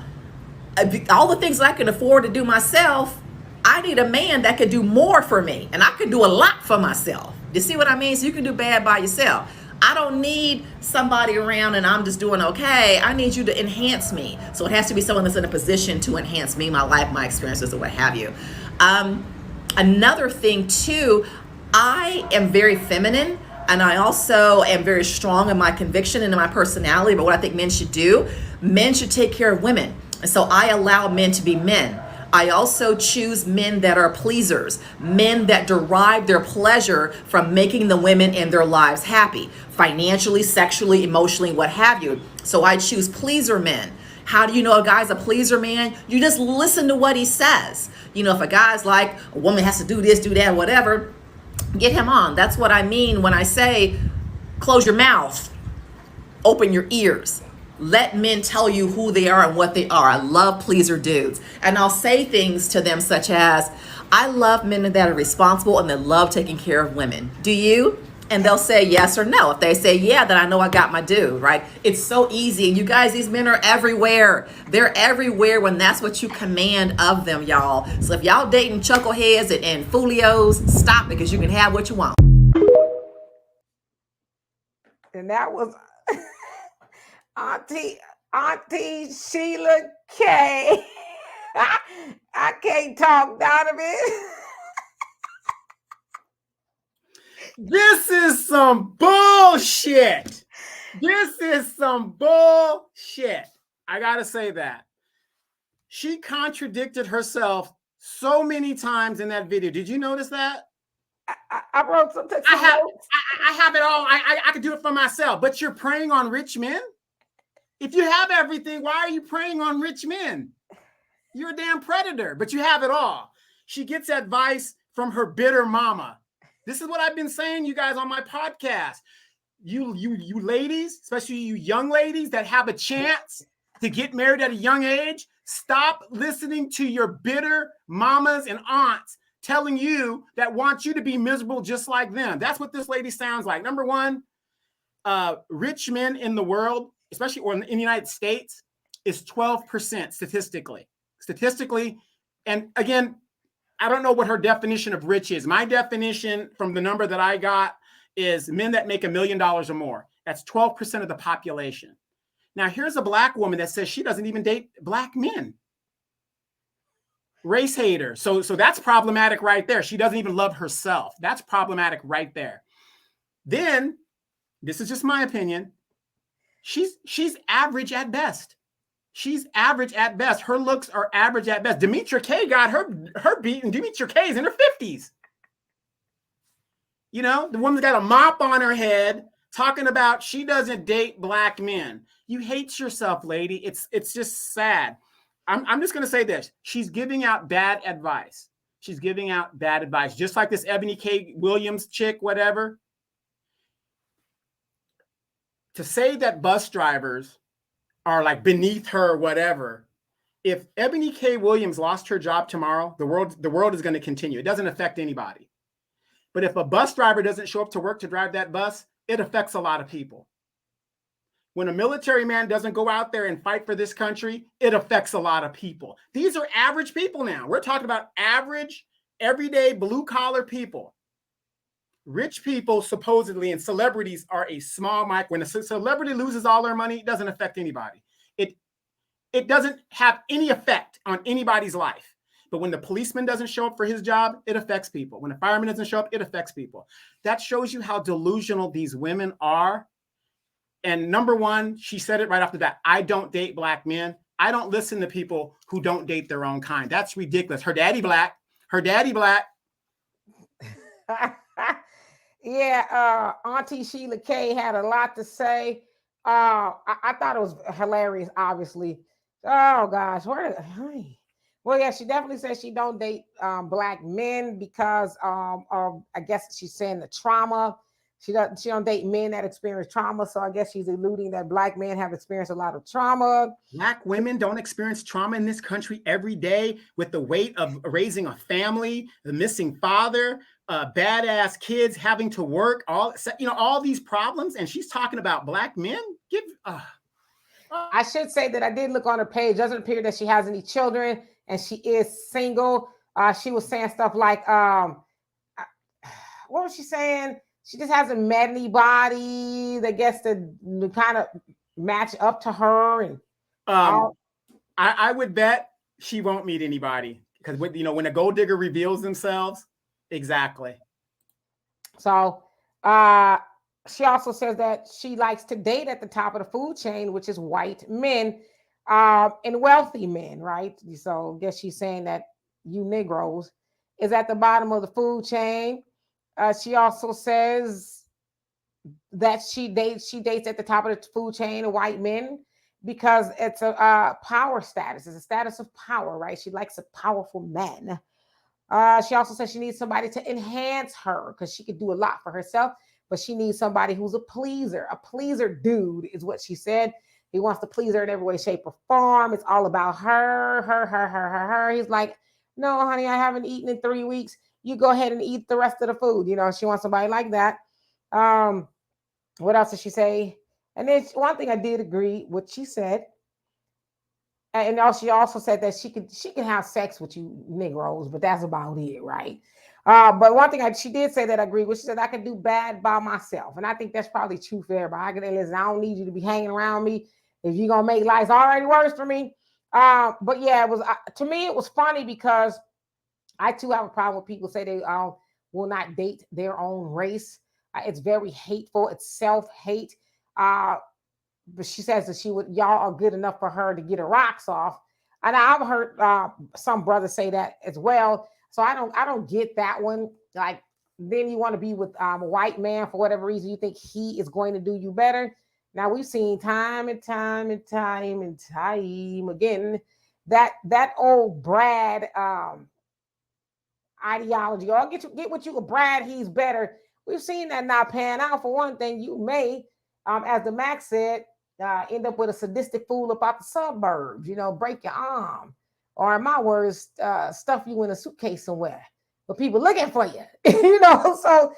all the things I can afford to do myself, I need a man that could do more for me, and I can do a lot for myself. You see what I mean? So you can do bad by yourself. I don't need somebody around and I'm just doing okay. I need you to enhance me. So it has to be someone that's in a position to enhance me, my life, my experiences, or what have you. Another thing too, I am very feminine, and I also am very strong in my conviction and in my personality. But what I think men should do, men should take care of women. And so I allow men to be men. I also choose men that are pleasers, men that derive their pleasure from making the women in their lives happy, financially, sexually, emotionally, what have you. So I choose pleaser men. How do you know a guy's a pleaser man? You just listen to what he says. You know, if a guy's like, a woman has to do this, do that, whatever, get him on. That's what I mean when I say, close your mouth, open your ears. Let men tell you who they are and what they are. I love pleaser dudes. And I'll say things to them such as, I love men that are responsible and that love taking care of women. Do you? And they'll say yes or no. If they say yeah, then I know I got my dude, right? It's so easy. And you guys, these men are everywhere. They're everywhere when that's what you command of them, y'all. So if y'all dating chuckleheads and folios, stop, because you can have what you want. And that was Auntie Sheila K. I can't talk, Donovan. This is some bullshit. This is some bullshit. I gotta say that. She contradicted herself so many times in that video. Did you notice that? I wrote some text. I have it all. I can do it for myself. But you're preying on rich men? If you have everything, why are you preying on rich men? You're a damn predator, but you have it all. She gets advice from her bitter mama. This is what I've been saying, you guys, on my podcast. You ladies, especially you young ladies that have a chance to get married at a young age, stop listening to your bitter mamas and aunts telling you that want you to be miserable just like them. That's what this lady sounds like. Number one, rich men in the world, especially in the United States, is 12% statistically. And again, I don't know what her definition of rich is. My definition from the number that I got is men that make $1 million or more. That's 12% of the population. Now, here's a Black woman that says she doesn't even date Black men. Race hater. So that's problematic right there. She doesn't even love herself. That's problematic right there. Then, this is just my opinion, she's average at best. She's average at best. Her looks are average at best. Demetra K got her beat, and Demetra K is in her 50s. You know, the woman's got a mop on her head talking about she doesn't date Black men. You hate yourself, lady. It's just sad. I'm just going to say this. She's giving out bad advice. She's giving out bad advice. Just like this Ebony K. Williams chick, whatever. To say that bus drivers are like beneath her or whatever. If Ebony K. Williams lost her job tomorrow, the world is going to continue. It doesn't affect anybody. But if a bus driver doesn't show up to work to drive that bus, it affects a lot of people. When a military man doesn't go out there and fight for this country, it affects a lot of people. These are average people now. We're talking about average, everyday, blue-collar people. Rich people, supposedly, and celebrities are a small mic. When a celebrity loses all their money, it doesn't affect anybody. It doesn't have any effect on anybody's life. But when the policeman doesn't show up for his job, it affects people. When the fireman doesn't show up, it affects people. That shows you how delusional these women are. And number one, she said it right off the bat. I don't date black men. I don't listen to people who don't date their own kind. That's ridiculous. Her daddy black. Her daddy black. Yeah, Auntie Sheila K had a lot to say. I thought it was hilarious, obviously. Oh gosh, well, yeah, she definitely says she don't date black men because of, I guess she's saying the trauma. She don't date men that experience trauma. So I guess she's alluding that black men have experienced a lot of trauma. Black women don't experience trauma in this country every day with the weight of raising a family, the missing father, badass kids having to work, all these problems. And she's talking about black men. I should say that I did look on her page. Doesn't appear that she has any children, and she is single. She was saying stuff like, what was she saying? She just hasn't met anybody that gets to kind of match up to her. And I would bet she won't meet anybody because when a gold digger reveals themselves, exactly. So she also says that she likes to date at the top of the food chain, which is white men and wealthy men, right? So I guess she's saying that you Negroes is at the bottom of the food chain. She also says that she dates at the top of the food chain of white men because it's a power status. It's a status of power, right? She likes a powerful man. She also says she needs somebody to enhance her because she could do a lot for herself, but she needs somebody who's a pleaser. A pleaser dude is what she said. He wants to please her in every way, shape, or form. It's all about her. He's like, no, honey, I haven't eaten in 3 weeks. You go ahead and eat the rest of the food. She wants somebody like that. What else did she say? And then one thing I did agree what she said. And she also said that she can have sex with you Negroes, but that's about it, right? But one thing she did say that I agree with. She said I can do bad by myself, and I think that's probably true for everybody. Listen, I don't need you to be hanging around me if you're gonna make life already worse for me. But yeah, it was to me it was funny because I too have a problem with people say they will not date their own race. It's very hateful. It's self-hate. But she says that y'all are good enough for her to get her rocks off. And I've heard some brothers say that as well. So I don't get that one. Like, then you want to be with a white man for whatever reason you think he is going to do you better. Now we've seen time and time again that old Brad ideology. Oh, get with you a Brad, he's better. We've seen that not pan out. For one thing, you may, as the Mac said, end up with a sadistic fool about the suburbs, break your arm, or in my words, stuff you in a suitcase somewhere with people looking for you, So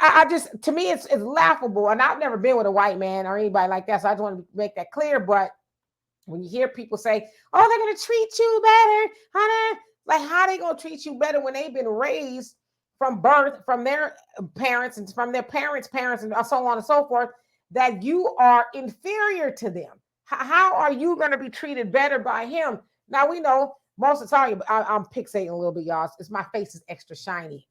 I just, to me, it's laughable. And I've never been with a white man or anybody like that. So I just want to make that clear. But when you hear people say, oh, they're going to treat you better, honey, like how they going to treat you better when they've been raised from birth, from their parents and from their parents' parents and so on and so forth, that you are inferior to them. How are you going to be treated better by him? Now we know most of the time, I'm pixelating a little bit, y'all. It's my face is extra shiny.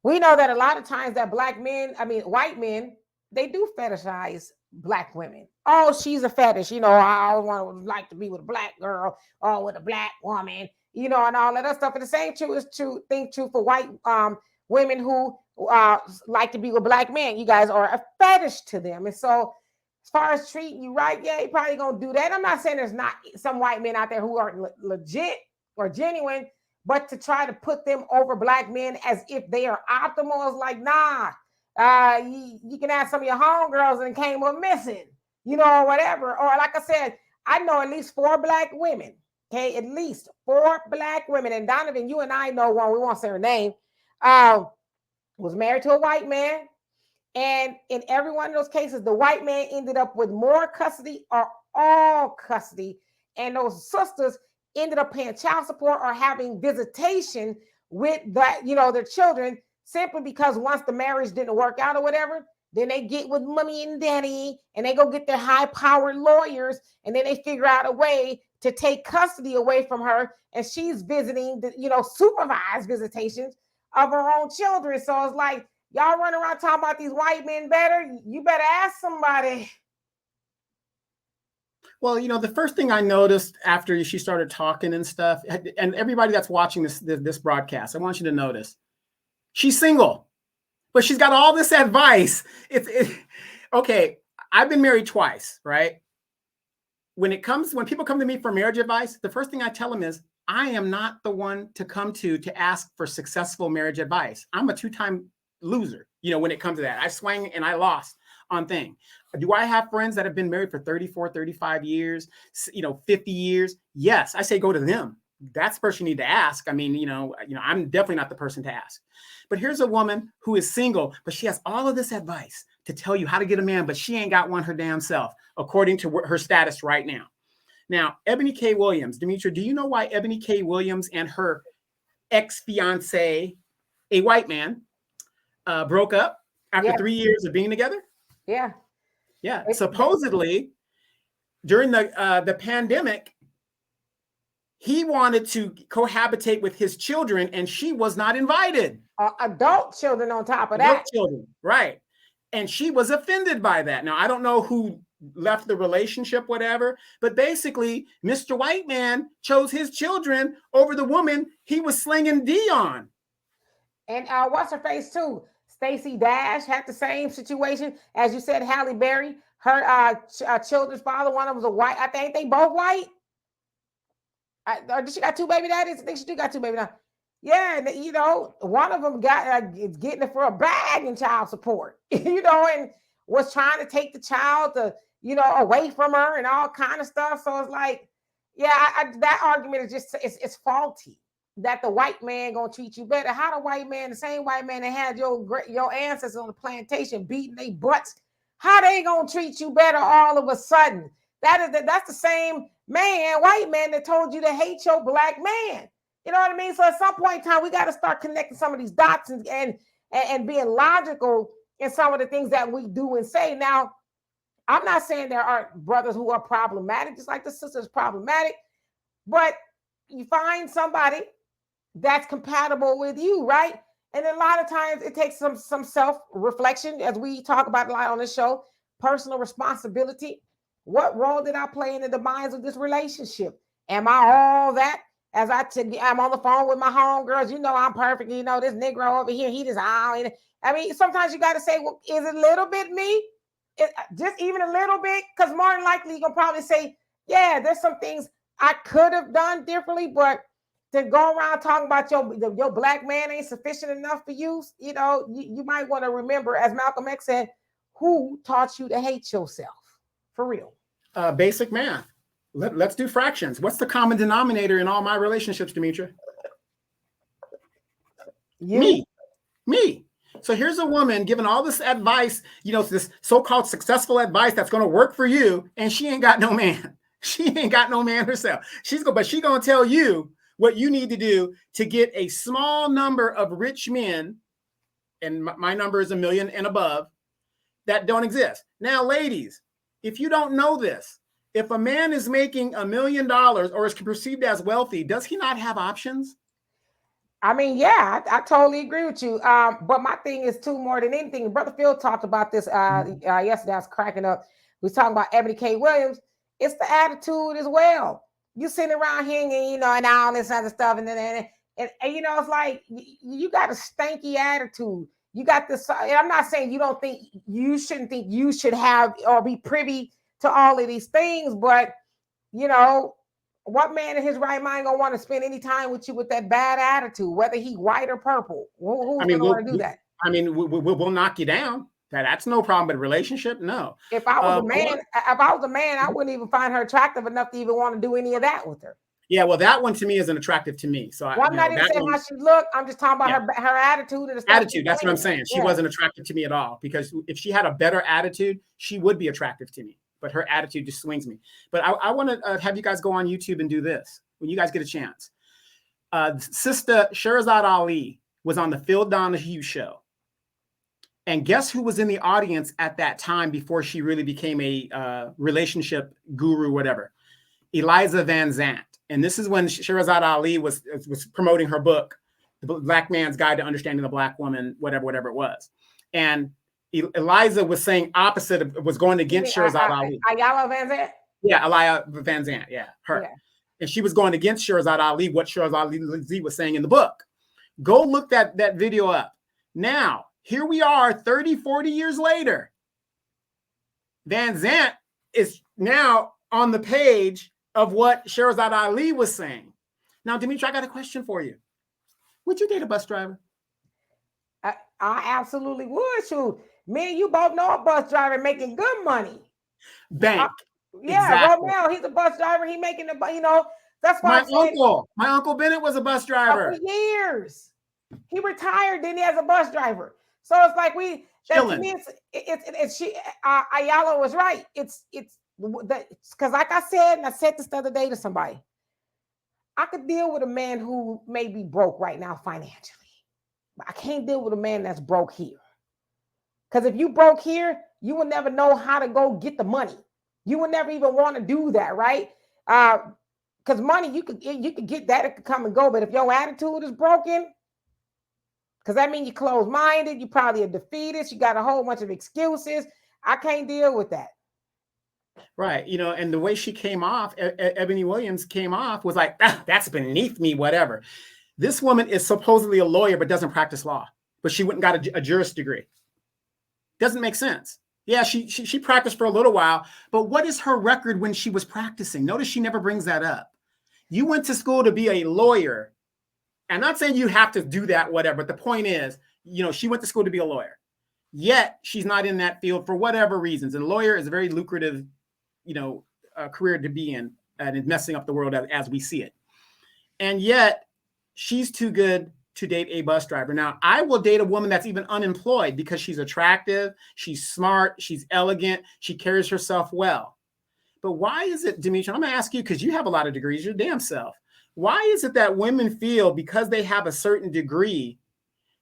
We know that a lot of times that white men, they do fetishize black women. Oh, she's a fetish. I always like to be with a black girl or with a black woman, and all that other stuff. And the same is true for white women who like to be with black men. You guys are a fetish to them. And so as far as treating you right, yeah, he probably going to do that. I'm not saying there's not some white men out there who are legit or genuine, but to try to put them over black men as if they are optimal is like, nah, you can ask some of your homegirls and it came up missing, or whatever. Or like I said, I know at least 4 black women, okay, at least 4 black women. And Donovan, you and I know one, we won't say her name, was married to a white man. And in every one of those cases, the white man ended up with more custody or all custody. And those sisters ended up paying child support or having visitation with that, their children, simply because once the marriage didn't work out or whatever, then they get with mommy and daddy and they go get their high-powered lawyers, and then they figure out a way to take custody away from her, and she's visiting the, supervised visitations of her own children. So it's like, y'all run around talking about these white men better. You better ask somebody. Well, the first thing I noticed after she started talking and stuff, and everybody that's watching this broadcast, I want you to notice, she's single, but she's got all this advice. Okay. I've been married twice, right? When people come to me for marriage advice, the first thing I tell them is, I am not the one to come to ask for successful marriage advice. I'm a 2-time loser, when it comes to that. I swang and I lost on thing. Do I have friends that have been married for 34, 35 years, 50 years? Yes. I say, go to them. That's the person you need to ask. I mean, I'm definitely not the person to ask. But here's a woman who is single, but she has all of this advice to tell you how to get a man, but she ain't got one her damn self, according to her status right now. Now, Ebony K. Williams, Demetra, do you know why Ebony K. Williams and her ex-fiance, a white man, broke up after 3 years of being together? Yeah. Yeah. Supposedly, during the pandemic, he wanted to cohabitate with his children, and she was not invited. Adult children on top of Adult that. children, right. And she was offended by that. Now, I don't know who left the relationship, whatever, but basically, Mr. White Man chose his children over the woman he was slinging D on. And what's her face too? Stacey Dash had the same situation. As you said, Halle Berry, her children's father, one of them was a white. I think they both white. Or did she got 2 baby daddies? I think she got 2 baby daddies. Yeah, and one of them got is getting it for a bag in child support, and was trying to take the child to, away from her and all kind of stuff. So it's like, yeah, that argument is just it's faulty. That the white man gonna treat you better. How the same white man that had your ancestors on the plantation beating their butts, how they gonna treat you better all of a sudden? That's the same white man that told you to hate your black man. You know what I mean? So at some point in time, we got to start connecting some of these dots and being logical in some of the things that we do and say. Now, I'm not saying there aren't brothers who are problematic, just like the sister's problematic, but you find somebody that's compatible with you, right? And a lot of times it takes some self-reflection, as we talk about a lot on this show, personal responsibility. What role did I play in the demise of this relationship? Am I all that? As I'm on the phone with my homegirls, I'm perfect. This Negro over here, he just, I mean, sometimes you got to say, well, is it a little bit me? Just even a little bit? Because more than likely, you're going to probably say, yeah, there's some things I could have done differently, but to go around talking about your black man ain't sufficient enough for you, you might want to remember, as Malcolm X said, who taught you to hate yourself? For real. Basic math. Let's do fractions. What's the common denominator in all my relationships, Demetra? Me. So here's a woman giving all this advice, this so-called successful advice that's going to work for you, and she ain't got no man. She ain't got no man herself. But she's going to tell you what you need to do to get a small number of rich men, and my number is 1 million and above, that don't exist. Now, ladies, if you don't know this, if a man is making $1 million or is perceived as wealthy, does he not have options? I mean, yeah, I totally agree with you. But my thing is too, more than anything, Brother Phil talked about this yesterday. I was cracking up. We was talking about Ebony K. Williams. It's the attitude as well. You sitting around hanging, and all this other stuff, and it's like you got a stanky attitude. You got this. I'm not saying you shouldn't think you should have or be privy to all of these things, but what man in his right mind gonna want to spend any time with you with that bad attitude, whether he white or purple? Who's gonna want to do that? I mean, we'll knock you down. That's no problem. But relationship, no. If I was a man, I wouldn't even find her attractive enough to even want to do any of that with her. Yeah, well, that one to me isn't attractive to me. So well, I'm not even saying how she looked. I'm just talking about her attitude and the stuff. Attitude. That's what I'm saying. She wasn't attractive to me at all, because if she had a better attitude, she would be attractive to me. But her attitude just swings me. But I want to have you guys go on YouTube and do this when you guys get a chance. Sista Sherazad Ali was on the Phil Donahue show. And guess who was in the audience at that time before she really became a relationship guru, whatever? Eliza Van Zant. And this is when Sherazad Ali was promoting her book, The Black Man's Guide to Understanding the Black Woman, whatever it was. And Eliza was saying opposite, was going against Sherazad Ali. Ayala Van Zant? Yeah, Eliza Van Zant. Yeah, her. Yeah. And she was going against Sherazad Ali, what Sherazad Ali was saying in the book. Go look that video up. Now, here we are 30, 40 years later. Van Zant is now on the page of what Sherazad Ali was saying. Now, Demetra, I got a question for you. Would you date a bus driver? I absolutely would. Shoot, me and you both know a bus driver making good money. Bank. Yeah, exactly. Romeo, he's a bus driver. He making the, that's why my uncle Bennett was a bus driver for years. He retired, then he has a bus driver. So it's like Ayala was right. It's because like I said, and I said this the other day to somebody, I could deal with a man who may be broke right now financially, but I can't deal with a man that's broke here. Because if you broke here, you will never know how to go get the money. You would never even want to do that, right? Because money, you could get that, it could come and go. But if your attitude is broken, because that means you're closed-minded, you probably a defeatist, you got a whole bunch of excuses. I can't deal with that. Right. And the way she came off, Ebony Williams came off, was like, that's beneath me, whatever. This woman is supposedly a lawyer, but doesn't practice law. But she went and got a juris degree. Doesn't make sense. Yeah, she practiced for a little while, but what is her record when she was practicing? Notice she never brings that up. You went to school to be a lawyer. I'm not saying you have to do that, whatever, but the point is, she went to school to be a lawyer. Yet she's not in that field for whatever reasons. And a lawyer is a very lucrative, career to be in, and it's messing up the world as we see it. And yet she's too good to date a bus driver. Now, I will date a woman that's even unemployed because she's attractive, she's smart, she's elegant, she carries herself well. But why is it, Demetra, I'm going to ask you, because you have a lot of degrees, your damn self. Why is it that women feel because they have a certain degree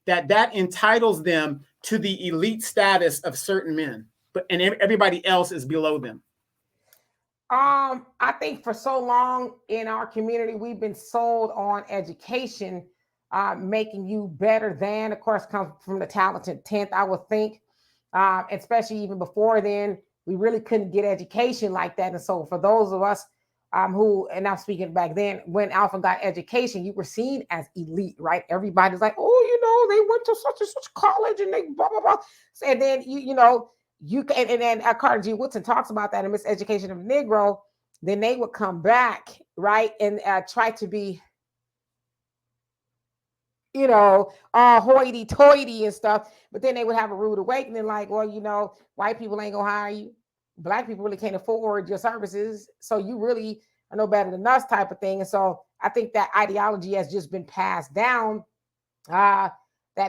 that entitles them to the elite status of certain men, and everybody else is below them? I think for so long in our community, we've been sold on education, making you better than, of course, comes from the talented 10th, I would think, especially even before then, we really couldn't get education like that. And so for those of us who, and I'm speaking back then, when Alpha got education, you were seen as elite, right? Everybody's like, oh, they went to such and such college and they blah, blah, blah. And then, and then Carter G. Woodson talks about that in Miseducation of the Negro. Then they would come back, right, and try to be, hoity-toity and stuff. But then they would have a rude awakening, like, well, white people ain't gonna hire you. Black people really can't afford your services, so you really are no better than us, type of thing. And so I think that ideology has just been passed down. That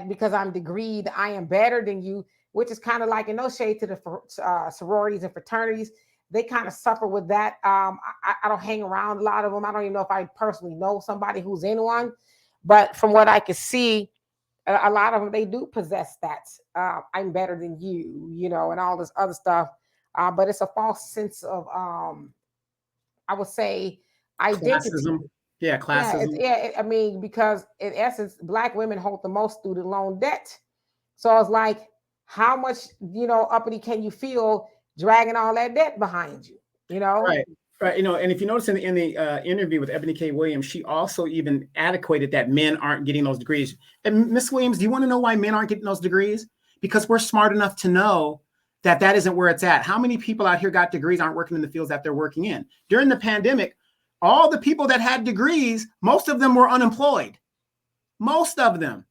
because I'm degreed, I am better than you, which is kind of like, in no shade to the sororities and fraternities, they kind of suffer with that. I don't hang around a lot of them. I don't even know if I personally know somebody who's in one, but from what I can see, a lot of them, they do possess that. I'm better than you, and all this other stuff. But it's a false sense of, I would say, identity. Classism. Yeah, classism. Because in essence, Black women hold the most student loan debt. So it's like, how much, uppity can you feel dragging all that debt behind you, Right. And if you notice in the interview with Ebony K. Williams, she also even adequated that men aren't getting those degrees. And Miss Williams, do you want to know why men aren't getting those degrees? Because we're smart enough to know that isn't where it's at. How many people out here got degrees aren't working in the fields that they're working in? During the pandemic, all the people that had degrees, most of them were unemployed. Most of them.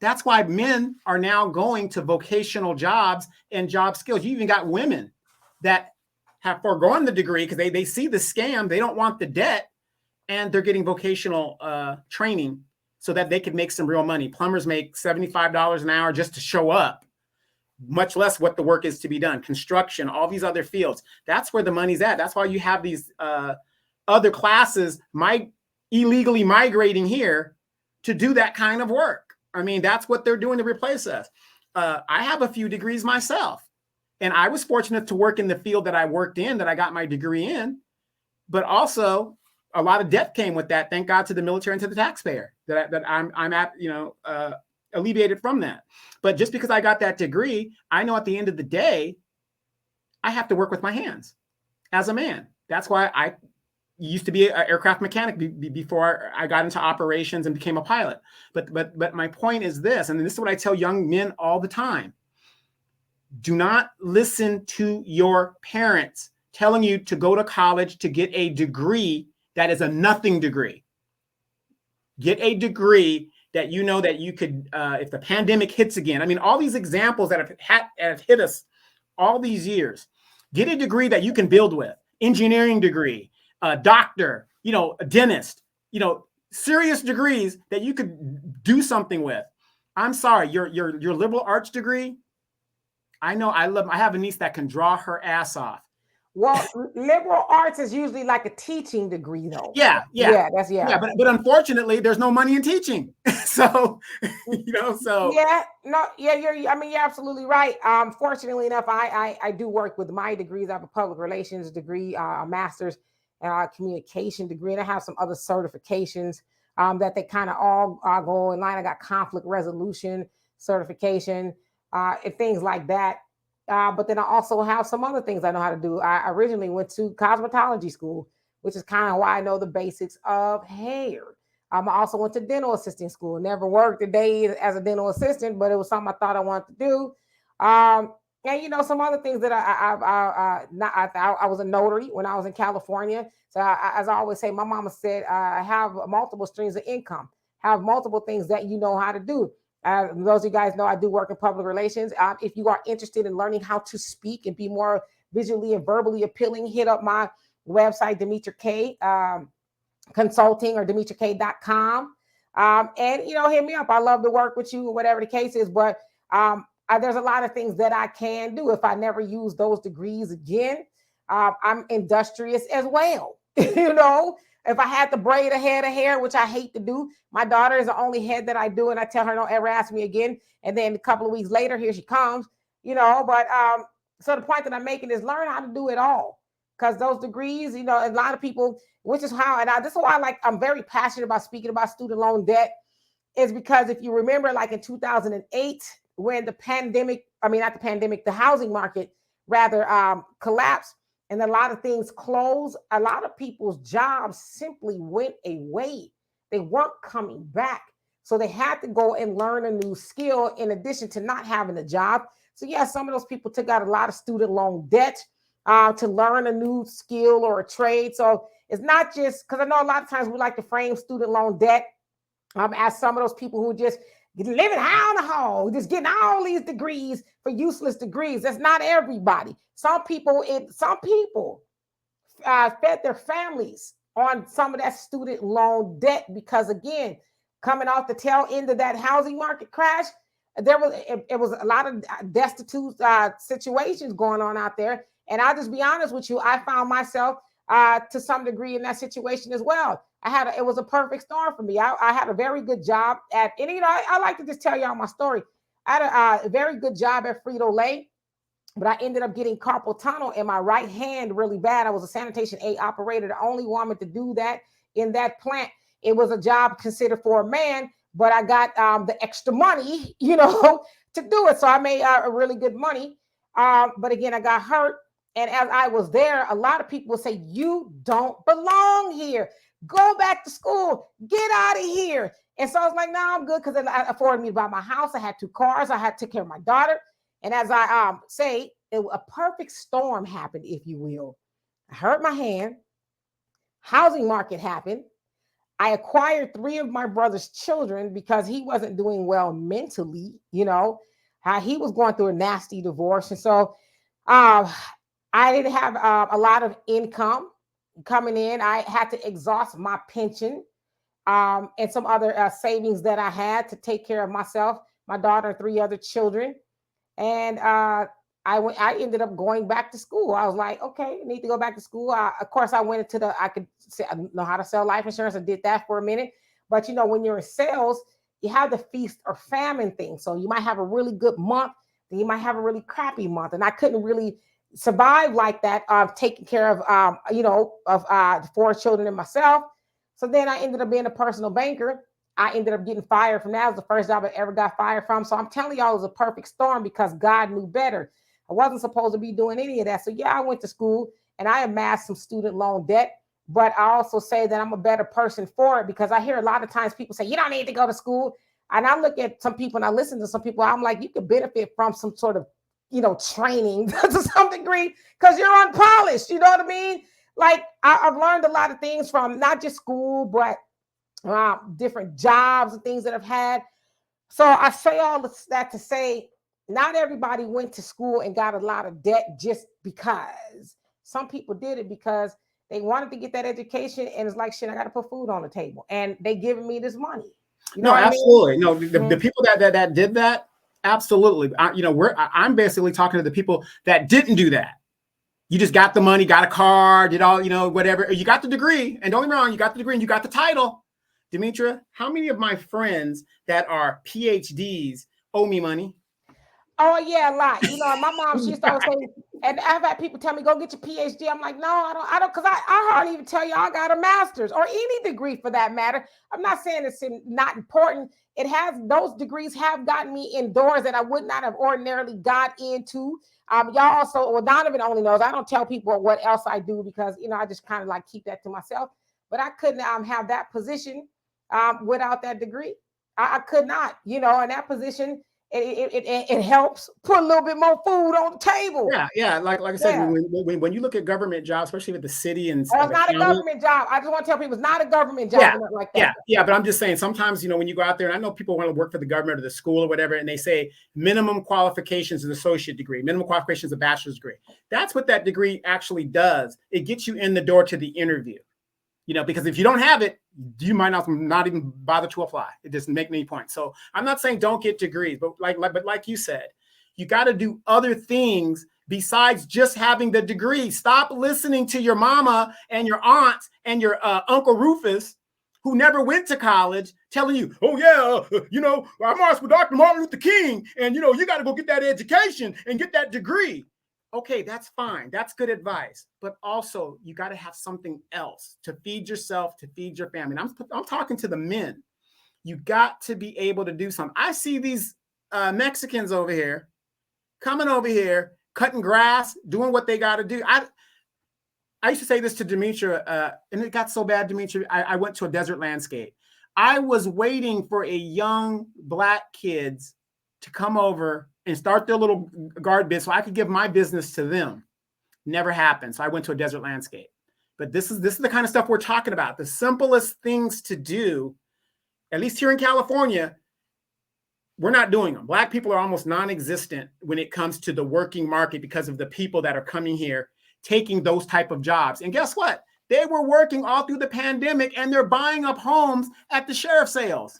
That's why men are now going to vocational jobs and job skills. You even got women that have foregone the degree because they see the scam. They don't want the debt. and they're getting vocational training so that they could make some real money. Plumbers make $75 an hour just to show up, much less what the work is to be done. Construction, all these other fields. That's where the money's at. That's why you have these other classes illegally migrating here to do that kind of work. I mean, that's what they're doing to replace us. I have a few degrees myself, and I was fortunate to work in the field that I worked in, that I got my degree in, but also a lot of debt came with that. Thank God to the military and to the taxpayer that I'm at, alleviated from that. But just because I got that degree, I know at the end of the day, I have to work with my hands as a man. That's why I used to be an aircraft mechanic before I got into operations and became a pilot. But my point is this, and this is what I tell young men all the time. Do not listen to your parents telling you to go to college to get a degree that is a nothing degree. Get a degree that you know that you could, if the pandemic hits again. I mean, all these examples that have hit us all these years. Get a degree that you can build with. Engineering degree, a doctor, a dentist, serious degrees that you could do something with. I'm sorry, your liberal arts degree. I know I have a niece that can draw her ass off. Well, liberal arts is usually like a teaching degree, though. Yeah. But unfortunately, there's no money in teaching. So, you're absolutely right. Fortunately enough, I do work with my degrees. I have a public relations degree, a master's, communication degree, and I have some other certifications that they kind of all go in line. I got conflict resolution certification and things like that. But then I also have some other things I know how to do. I originally went to cosmetology school, which is kind of why I know the basics of hair. I also went to dental assisting school. Never worked a day as a dental assistant, but it was something I thought I wanted to do. And some other things that I was a notary when I was in California. So as I always say, my mama said, have multiple streams of income, have multiple things that you know how to do. Those of you guys know I do work in public relations. If you are interested in learning how to speak and be more visually and verbally appealing, hit up my website, Demetra K Consulting, or DemetraK.com. And hit me up. I love to work with you, whatever the case is. But there's a lot of things that I can do if I never use those degrees again. I'm industrious as well. If I had to braid a head of hair, which I hate to do, my daughter is the only head that I do, and I tell her don't ever ask me again. And then a couple of weeks later, here she comes, But so the point that I'm making is learn how to do it all, because those degrees, a lot of people, which is how, and this is why I'm very passionate about speaking about student loan debt, is because if you remember, like in 2008, when the housing market rather collapsed, and a lot of things closed, a lot of people's jobs simply went away. They weren't coming back. So they had to go and learn a new skill in addition to not having a job. So yeah, some of those people took out a lot of student loan debt to learn a new skill or a trade. So it's not just, because I know a lot of times we like to frame student loan debt as some of those people who just living high on the hog, just getting all these degrees for useless degrees. That's not everybody. Some people fed their families on some of that student loan debt, because again, coming off the tail end of that housing market crash, it was a lot of destitute situations going on out there. And I'll just be honest with you, I found myself to some degree in that situation as well. It was a perfect storm for me. I had a very good job I like to just tell y'all my story. I had a very good job at Frito-Lay, but I ended up getting carpal tunnel in my right hand really bad. I was a sanitation aid operator, the only woman to do that in that plant. It was a job considered for a man, but I got the extra money, to do it. So I made a really good money. But again, I got hurt. And as I was there, a lot of people would say, you don't belong here. Go back to school. Get out of here. And so I was like, no, I'm good, because it afforded me to buy my house. I had 2 cars. I had to take care of my daughter. And as I say, a perfect storm happened, if you will. I hurt my hand. Housing market happened. I acquired 3 of my brother's children because he wasn't doing well mentally. He was going through a nasty divorce. And so I didn't have a lot of income. coming in. I had to exhaust my pension and some other savings that I had to take care of myself, my daughter, and 3 other children. And I ended up going back to school. I was like, okay, I need to go back to school. Of course, I went into I could say, I know how to sell life insurance. I did that for a minute. But, when you're in sales, you have the feast or famine thing. So you might have a really good month, then you might have a really crappy month. And I couldn't really survive like that, taking care of, 4 children and myself. So then I ended up being a personal banker. I ended up getting fired from that. It was the first job I ever got fired from. So I'm telling y'all, it was a perfect storm because God knew better. I wasn't supposed to be doing any of that. So yeah, I went to school and I amassed some student loan debt. But I also say that I'm a better person for it because I hear a lot of times people say, you don't need to go to school. And I look at some people and I listen to some people. I'm like, you could benefit from some sort of, training to some degree because you're unpolished. You know what I mean? Like I've learned a lot of things from not just school, but different jobs and things that I've had. So I say all that to say, not everybody went to school and got a lot of debt just because. Some people did it because they wanted to get that education, and it's like, shit, I got to put food on the table, and they giving me this money. You know No, absolutely. I mean? No, the people that did that, absolutely. I'm basically talking to the people that didn't do that. You just got the money, got a car, did all, whatever. You got the degree, and don't get me wrong, you got the degree and you got the title. Demetra, how many of my friends that are PhDs owe me money? Oh yeah, a lot. My mom, she used to always say, and I've had people tell me, go get your PhD. I'm like, no, I don't, because I hardly even tell you I got a master's or any degree for that matter. I'm not saying it's not important. Those degrees have gotten me indoors that I would not have ordinarily got into. Y'all also, well, Donovan only knows. I don't tell people what else I do because, I just kind of like keep that to myself. But I couldn't have that position without that degree. I could not, in that position. It helps put a little bit more food on the table. Yeah. Like I said, when you look at government jobs, especially with the city and it's not a government job. I just want to tell people it's not a government job like that. Yeah. But I'm just saying sometimes, when you go out there, and I know people want to work for the government or the school or whatever, and they say minimum qualifications is an associate degree, minimum qualifications is a bachelor's degree. That's what that degree actually does. It gets you in the door to the interview. Because if you don't have it, you might not even bother to apply. It doesn't make any point. So I'm not saying don't get degrees, but like you said, you got to do other things besides just having the degree. Stop listening to your mama and your aunts and your Uncle Rufus, who never went to college, telling you, oh yeah, I marched with Dr. Martin Luther King, and you got to go get that education and get that degree. Okay, that's fine. That's good advice. But also, you got to have something else to feed yourself, to feed your family. And I'm talking to the men. You got to be able to do something. I see these Mexicans over here, coming over here, cutting grass, doing what they got to do. I used to say this to Demetra, and it got so bad, Demetra, I went to a desert landscape. I was waiting for a young Black kids to come over and start their little guard biz so I could give my business to them. Never happened. So I went to a desert landscape. But this is the kind of stuff we're talking about. The simplest things to do, at least here in California, we're not doing them. Black people are almost non-existent when it comes to the working market because of the people that are coming here, taking those type of jobs. And guess what? They were working all through the pandemic and they're buying up homes at the sheriff sales.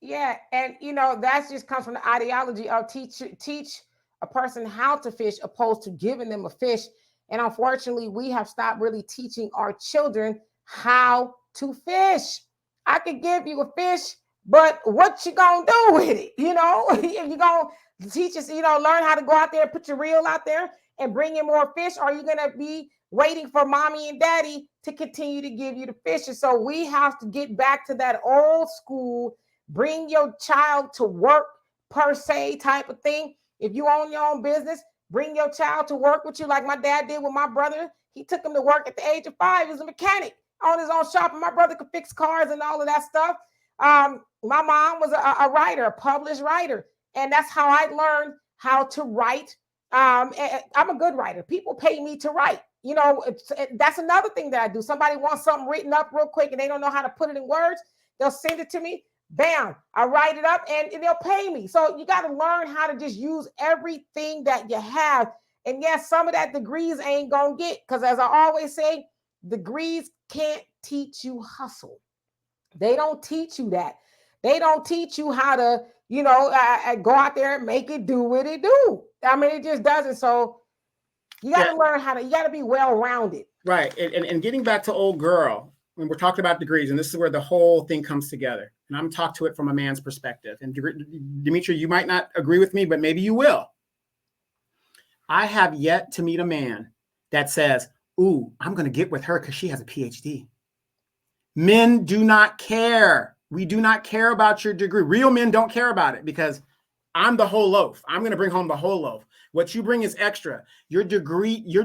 Yeah, and that just comes from the ideology of teach a person how to fish opposed to giving them a fish. And unfortunately, we have stopped really teaching our children how to fish. I could give you a fish, but what you gonna do with it? If you gonna teach us, learn how to go out there, put your reel out there and bring in more fish, or are you gonna be waiting for mommy and daddy to continue to give you the fishes? So we have to get back to that old school. Bring your child to work per se type of thing. If you own your own business, bring your child to work with you like my dad did with my brother. He took him to work at the age of 5. He was a mechanic on his own shop, and my brother could fix cars and all of that stuff. My mom was a writer, a published writer, and that's how I learned how to write. I'm a good writer. People pay me to write. That's another thing that I do. Somebody wants something written up real quick and they don't know how to put it in words. They'll send it to me. Bam, I write it up and they'll pay me. So you got to learn how to just use everything that you have. And yes, some of that degrees ain't going to get, because as I always say, Degrees can't teach you hustle. They don't teach you that. They don't teach you how to, go out there and make it do what it do. I mean, it just doesn't. So you got to learn you got to be well-rounded. Right. And getting back to old girl, when we're talking about degrees, and this is where the whole thing comes together. And I'm talking to it from a man's perspective. And Demetra, you might not agree with me, but maybe you will. I have yet to meet a man that says, ooh, I'm going to get with her because she has a PhD. Men do not care. We do not care about your degree. Real men don't care about it because I'm the whole loaf. I'm going to bring home the whole loaf. What you bring is extra. Your degree, your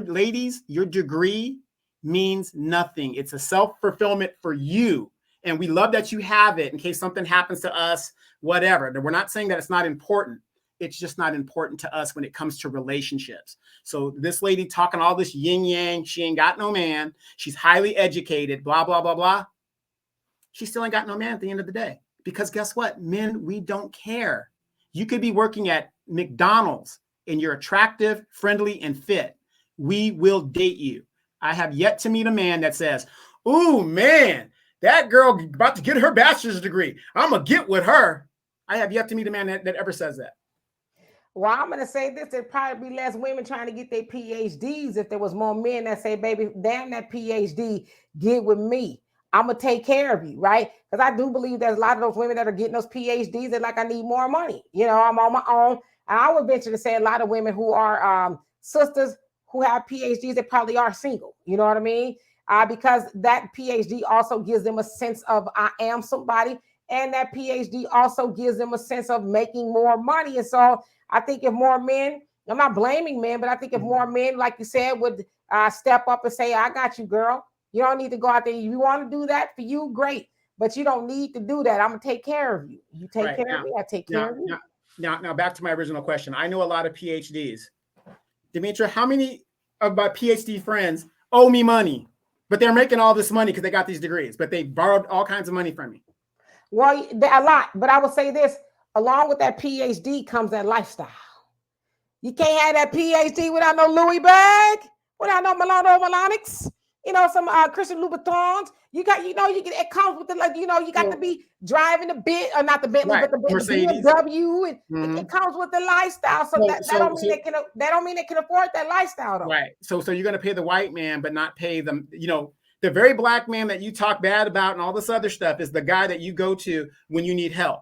degree means nothing. It's a self-fulfillment for you. And we love that you have it in case something happens to us, whatever. We're not saying that it's not important. It's just not important to us when it comes to relationships. So this lady talking all this yin yang, she ain't got no man. She's highly educated, blah, blah, blah, blah. She still ain't got no man at the end of the day. Because guess what? Men, we don't care. You could be working at McDonald's and you're attractive, friendly, and fit. We will date you. I have yet to meet a man that says, ooh, man, that girl about to get her bachelor's degree. I'm going to get with her. I have yet to meet a man that ever says that. Well, I'm going to say this. There'd probably be less women trying to get their PhDs if there was more men that say, baby, damn that PhD, get with me. I'm going to take care of you, right? Because I do believe there's a lot of those women that are getting those PhDs that like, I need more money. I'm on my own. And I would venture to say a lot of women who are sisters who have PhDs, they probably are single. You know what I mean? Because that PhD also gives them a sense of I am somebody. And that PhD also gives them a sense of making more money. And so I think if more men, I'm not blaming men, but I think if more men, like you said, would step up and say, I got you, girl. You don't need to go out there. You want to do that for you, great. But you don't need to do that. I'm going to take care of you. You take care of me, I take care of you. Now, back to my original question. I know a lot of PhDs. Demetra, how many of my PhD friends owe me money? But they're making all this money because they got these degrees, but they borrowed all kinds of money from me. Well, a lot. But I will say this, along with that PhD comes that lifestyle. You can't have that PhD without no Louis bag, without no Milano-Milanics, some Christian Louboutins. You get it comes with you got to be driving the bit, or not the Bentley, right, but the BMW, and it comes with the lifestyle. So that don't mean they can afford that lifestyle, though. Right. So you're going to pay the white man, but not pay them. The very black man that you talk bad about and all this other stuff is the guy that you go to when you need help.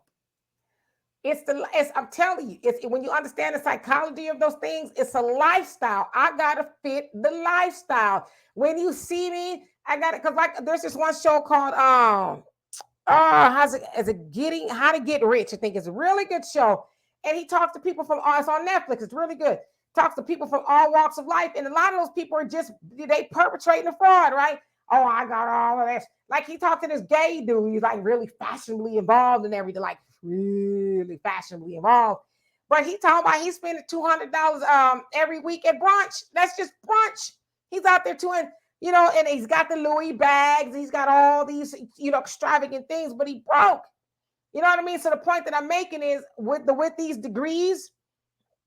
I'm telling you, it's when you understand the psychology of those things, it's a lifestyle. I gotta fit the lifestyle. When you see me, I got it, because there's this one show called how to Get Rich. I think it's a really good show. And he talks to people it's on Netflix, it's really good. Talks to people from all walks of life. And a lot of those people are they perpetrating the fraud, right? Oh, I got all of this. Like he talked to this gay dude, he's like really fashionably involved and everything, like really fashionably involved. But he talking about he's spending $200 every week at brunch. That's just brunch. He's out there doing, and he's got the Louis bags. He's got all these, extravagant things, but he broke. You know what I mean? So the point that I'm making is with these degrees,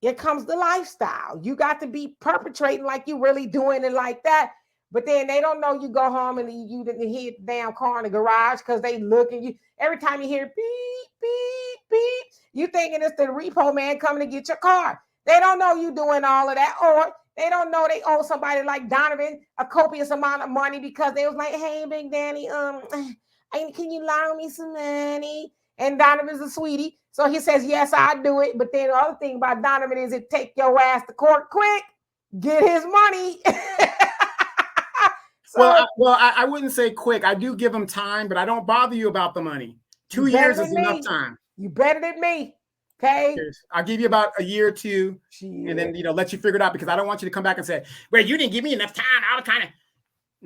here comes the lifestyle. You got to be perpetrating like you really doing it like that. But then they don't know you go home and you didn't hit the damn car in the garage because they look at you. Every time you hear beep, beep, beep, you thinking it's the repo man coming to get your car. They don't know you doing all of that. Or they don't know they owe somebody like Donovan a copious amount of money because they was like, hey, Big Daddy, can you loan me some money? And Donovan's a sweetie. So he says, yes, I do it. But then the other thing about Donovan is it take your ass to court quick, get his money. I wouldn't say quick. I do give them time, but I don't bother you about the money. 2 years is enough time. You better than me. Okay. I'll give you about a year or two, and then let you figure it out, because I don't want you to come back and say, well, you didn't give me enough time. I was kind of.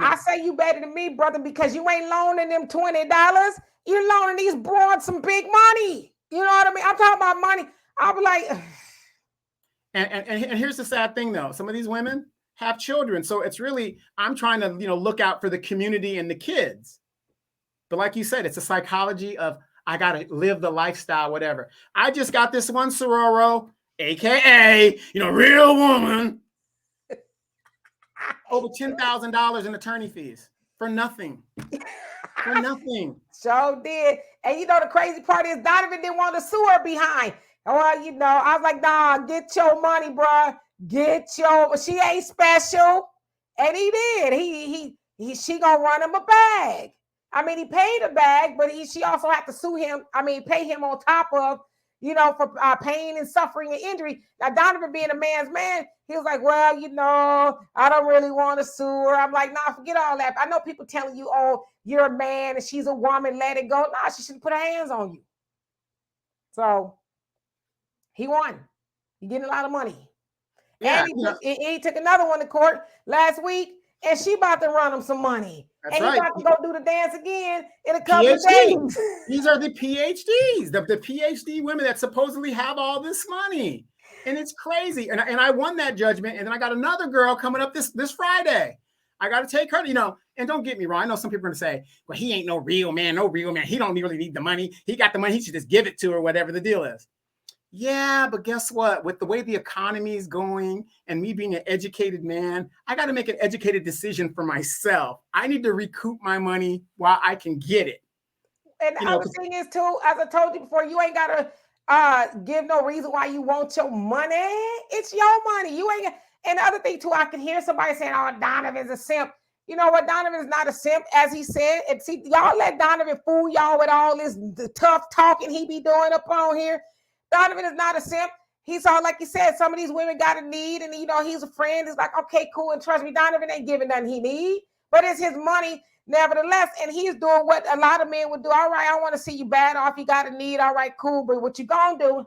I say you better than me, brother, because you ain't loaning them $20. You're loaning these broads some big money. You know what I mean? I'm talking about money. I'll be like, and here's the sad thing though. Some of these women have children. So it's really, I'm trying to, look out for the community and the kids. But like you said, it's a psychology of, I got to live the lifestyle, whatever. I just got this one sororo, AKA, real woman. over $10,000 in attorney fees for nothing. For nothing. So did. And you know, the crazy part is Donovan didn't want to sue her behind. Well, you know, I was like, nah, get your money, bro. She ain't special. And he did. She gonna run him a bag. I mean, he paid a bag, but she also had to sue him. I mean, pay him on top of, you know, for pain and suffering and injury. Now, Donovan being a man's man, he was like, well, you know, I don't really want to sue her. I'm like, nah, forget all that. I know people telling you, oh, you're a man and she's a woman, let it go. Nah, she should put her hands on you. So he won. He getting a lot of money. Yeah, and he took another one to court last week, and she about to run him some money. That's and right. He about to go do the dance again in a couple of days. These are the PhDs, the PhD women that supposedly have all this money. And it's crazy. And I won that judgment. And then I got another girl coming up this Friday. I got to take her, you know, and don't get me wrong. I know some people are going to say, well, he ain't no real man. He don't really need the money. He got the money. He should just give it to her, whatever the deal is. Yeah, but guess what? With the way the economy is going and me being an educated man, I got to make an educated decision for myself. I need to recoup my money while I can get it. And the other thing is, too, as I told you before, you ain't got to give no reason why you want your money. It's your money. You ain't. And the other thing, too, I can hear somebody saying, oh, Donovan's a simp. You know what? Donovan is not a simp, as he said. And see, y'all let Donovan fool y'all with all this tough talking he be doing up on here. Donovan is not a simp. He's all, like you said, some of these women got a need, and, you know, he's a friend. It's like, okay, cool. And trust me, Donovan ain't giving nothing he need, but it's his money nevertheless. And he's doing what a lot of men would do. All right, I want to see you bad off. You got a need. All right, cool. But what you going to do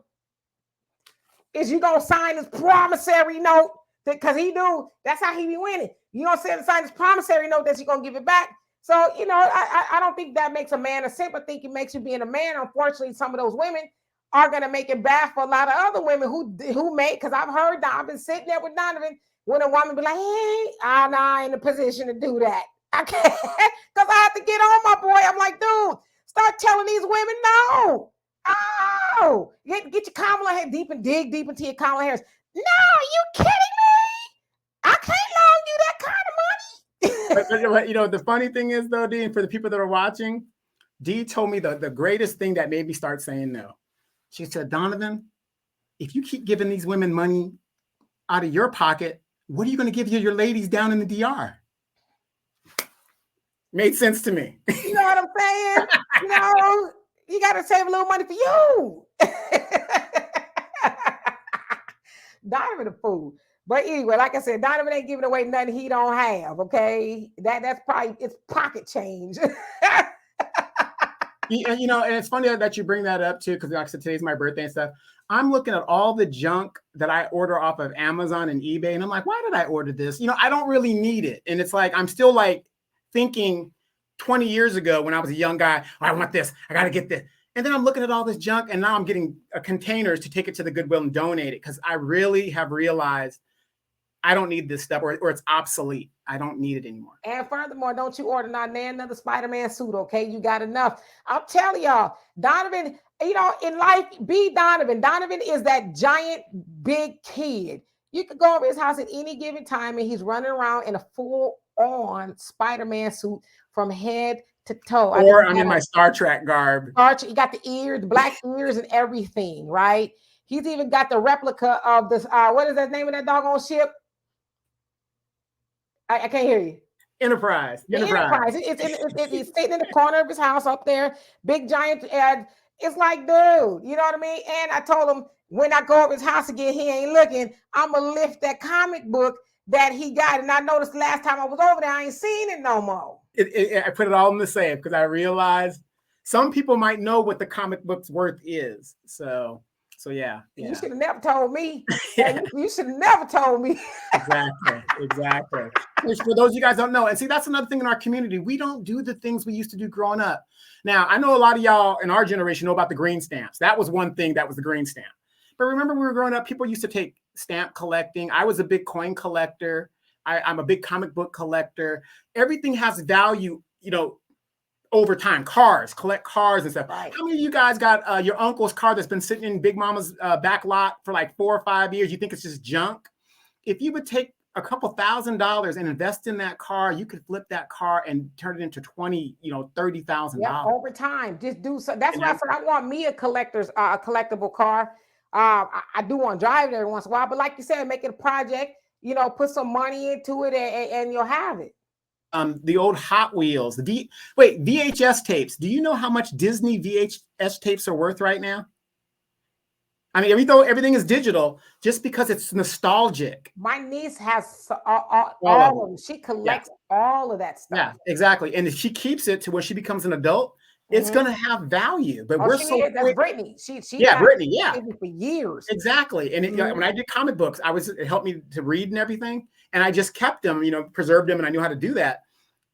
is you going to sign this promissory note, because he do. That's how he be winning. You don't sign this promissory note that you're going to give it back. So, you know, I don't think that makes a man a simp. I think it makes you being a man. Unfortunately, some of those women are going to make it bad for a lot of other women who may, because I've heard that. I've been sitting there with Donovan when a woman be like, hey, I'm not in a position to do that. I can't, because I have to get on my boy. I'm like, dude, start telling these women no. Oh, get your Kamala Harris dig deep into your Kamala Harris. No, you kidding me? I can't loan you that kind of money. But, you know, the funny thing is, though, Dee, for the people that are watching, Dee told me the greatest thing that made me start saying no. She said, Donovan, if you keep giving these women money out of your pocket, what are you going to give your ladies down in the DR? Made sense to me. You know what I'm saying? You know, you got to save a little money for you. Donovan a fool. But anyway, like I said, Donovan ain't giving away nothing he don't have, okay? That's probably, it's pocket change. You know, and it's funny that you bring that up too, because like I said, today's my birthday and stuff. I'm looking at all the junk that I order off of Amazon and eBay, and I'm like, why did I order this? You know, I don't really need it. And it's like, I'm still like thinking 20 years ago when I was a young guy, oh, I want this, I got to get this. And then I'm looking at all this junk, and now I'm getting containers to take it to the Goodwill and donate it, because I really have realized I don't need this stuff, or it's obsolete. I don't need it anymore. And furthermore, don't you order not another Spider-Man suit, okay? You got enough. I'll tell y'all, Donovan, you know, in life, be Donovan. Donovan is that giant, big kid. You could go over his house at any given time, and he's running around in a full-on Spider-Man suit from head to toe. Or I'm in my Star Trek garb. He got the ears, the black ears and everything, right? He's even got the replica of this, what is that name of that doggone ship? I can't hear you. Enterprise. Enterprise. It's sitting in the corner of his house up there, big giant. And it's like, dude, you know what I mean? And I told him when I go over his house again, he ain't looking. I'm going to lift that comic book that he got. And I noticed last time I was over there, I ain't seen it no more. I put it all in the safe because I realized some people might know what the comic book's worth is. So yeah. You should have never told me. Yeah. You should have never told me. Exactly. For those of you guys don't know, and see, that's another thing in our community. We don't do the things we used to do growing up. Now, I know a lot of y'all in our generation know about the green stamps. That was one thing, that was the green stamp. But remember, we were growing up, people used to take stamp collecting. I was a big coin collector. I'm a big comic book collector. Everything has value, you know, over time. Collect cars and stuff. Right. How many of you guys got your uncle's car that's been sitting in Big Mama's back lot for like 4 or 5 years? You think it's just junk? If you would take a couple $1,000 and invest in that car, you could flip that car and turn it into $30,000. Yep, over time. Just do so. That's And why I said I want me a collectible car. I do want to drive it every once in a while, but like you said, make it a project. Put some money into it, and you'll have it. The old Hot Wheels, VHS tapes. Do you know how much Disney VHS tapes are worth right now? I mean, even though everything is digital, just because it's nostalgic. My niece has all of them. She collects all of that stuff. Yeah, exactly. And if she keeps it to where she becomes an adult, it's going to have value. But we're so quick. That's Brittany. She Brittany. Yeah, for years. Exactly. And when I did comic books, it helped me to read and everything. And I just kept them, preserved them, and I knew how to do that.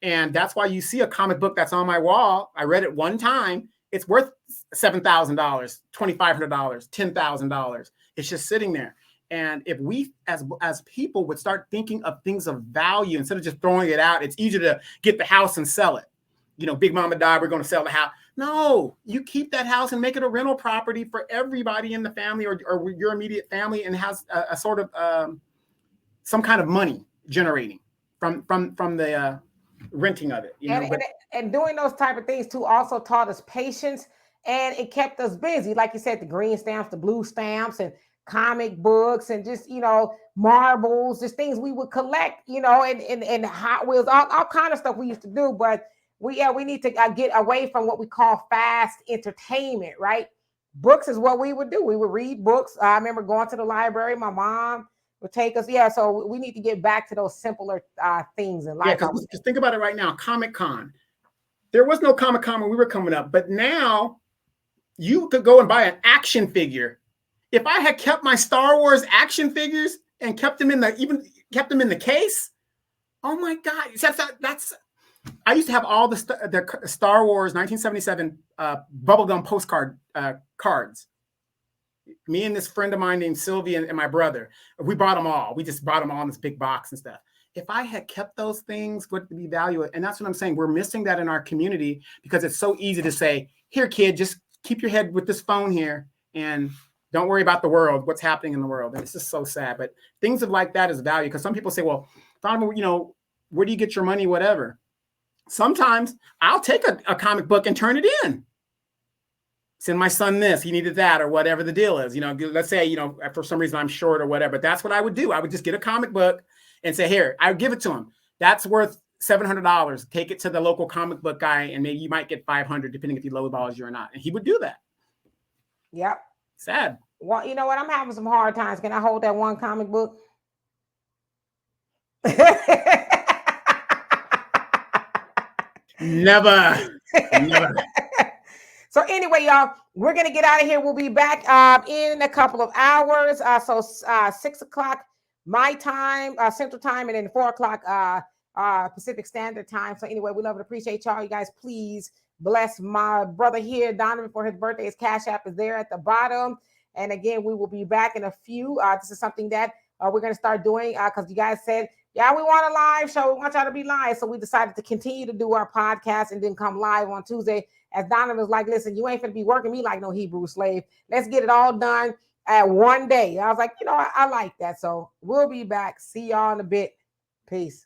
And that's why you see a comic book that's on my wall. I read it one time. It's worth $7,000, $2,500, $10,000. It's just sitting there. And if we as people would start thinking of things of value instead of just throwing it out, it's easier to get the house and sell it. Big mama died, we're going to sell the house. No, you keep that house and make it a rental property for everybody in the family or your immediate family, and has a sort of some kind of money generating from the renting of it. And doing those type of things too also taught us patience, and it kept us busy. Like you said, the green stamps, the blue stamps, and comic books, and just marbles, just things we would collect, and Hot Wheels, all kind of stuff we used to do. But we need to get away from what we call fast entertainment, right? Books is what we would do. We would read books. I remember going to the library. My mom would take us. Yeah, so we need to get back to those simpler things in life. Yeah, because just think about it right now. Comic-Con. There was no Comic-Con when we were coming up, but now you could go and buy an action figure. If I had kept my Star Wars action figures and kept them in the case, oh my God! I used to have all the Star Wars 1977 bubblegum postcard cards. Me and this friend of mine named Sylvia and my brother, we bought them all. We just bought them all in this big box and stuff. If I had kept those things, would be valuable. And that's what I'm saying. We're missing that in our community because it's so easy to say, here, kid, just keep your head with this phone here and don't worry about the world, what's happening in the world. And it's just so sad. But things of like that is value, because some people say, well, Donovan, where do you get your money, whatever? Sometimes I'll take a comic book and turn it in. Send my son this, he needed that, or whatever the deal is. Let's say, for some reason I'm short or whatever. But that's what I would do. I would just get a comic book and say, here, I would give it to him. That's worth $700. Take it to the local comic book guy, and maybe you might get $500, depending if he lowballs you or not. And he would do that. Yep. Sad. Well, you know what? I'm having some hard times. Can I hold that one comic book? Never. So anyway, y'all, we're going to get out of here. We'll be back in a couple of hours. So 6 o'clock my time, Central Time, and then 4 o'clock Pacific Standard Time. So anyway, we love and appreciate y'all. You guys, please bless my brother here, Donovan, for his birthday. His Cash App is there at the bottom. And again, we will be back in a few. This is something that we're going to start doing because you guys said, yeah, we want a live show. We want y'all to be live. So we decided to continue to do our podcast and then come live on Tuesday. As Donovan was like, listen, you ain't going to be working me like no Hebrew slave. Let's get it all done at one day. I was like, I like that. So we'll be back. See y'all in a bit. Peace.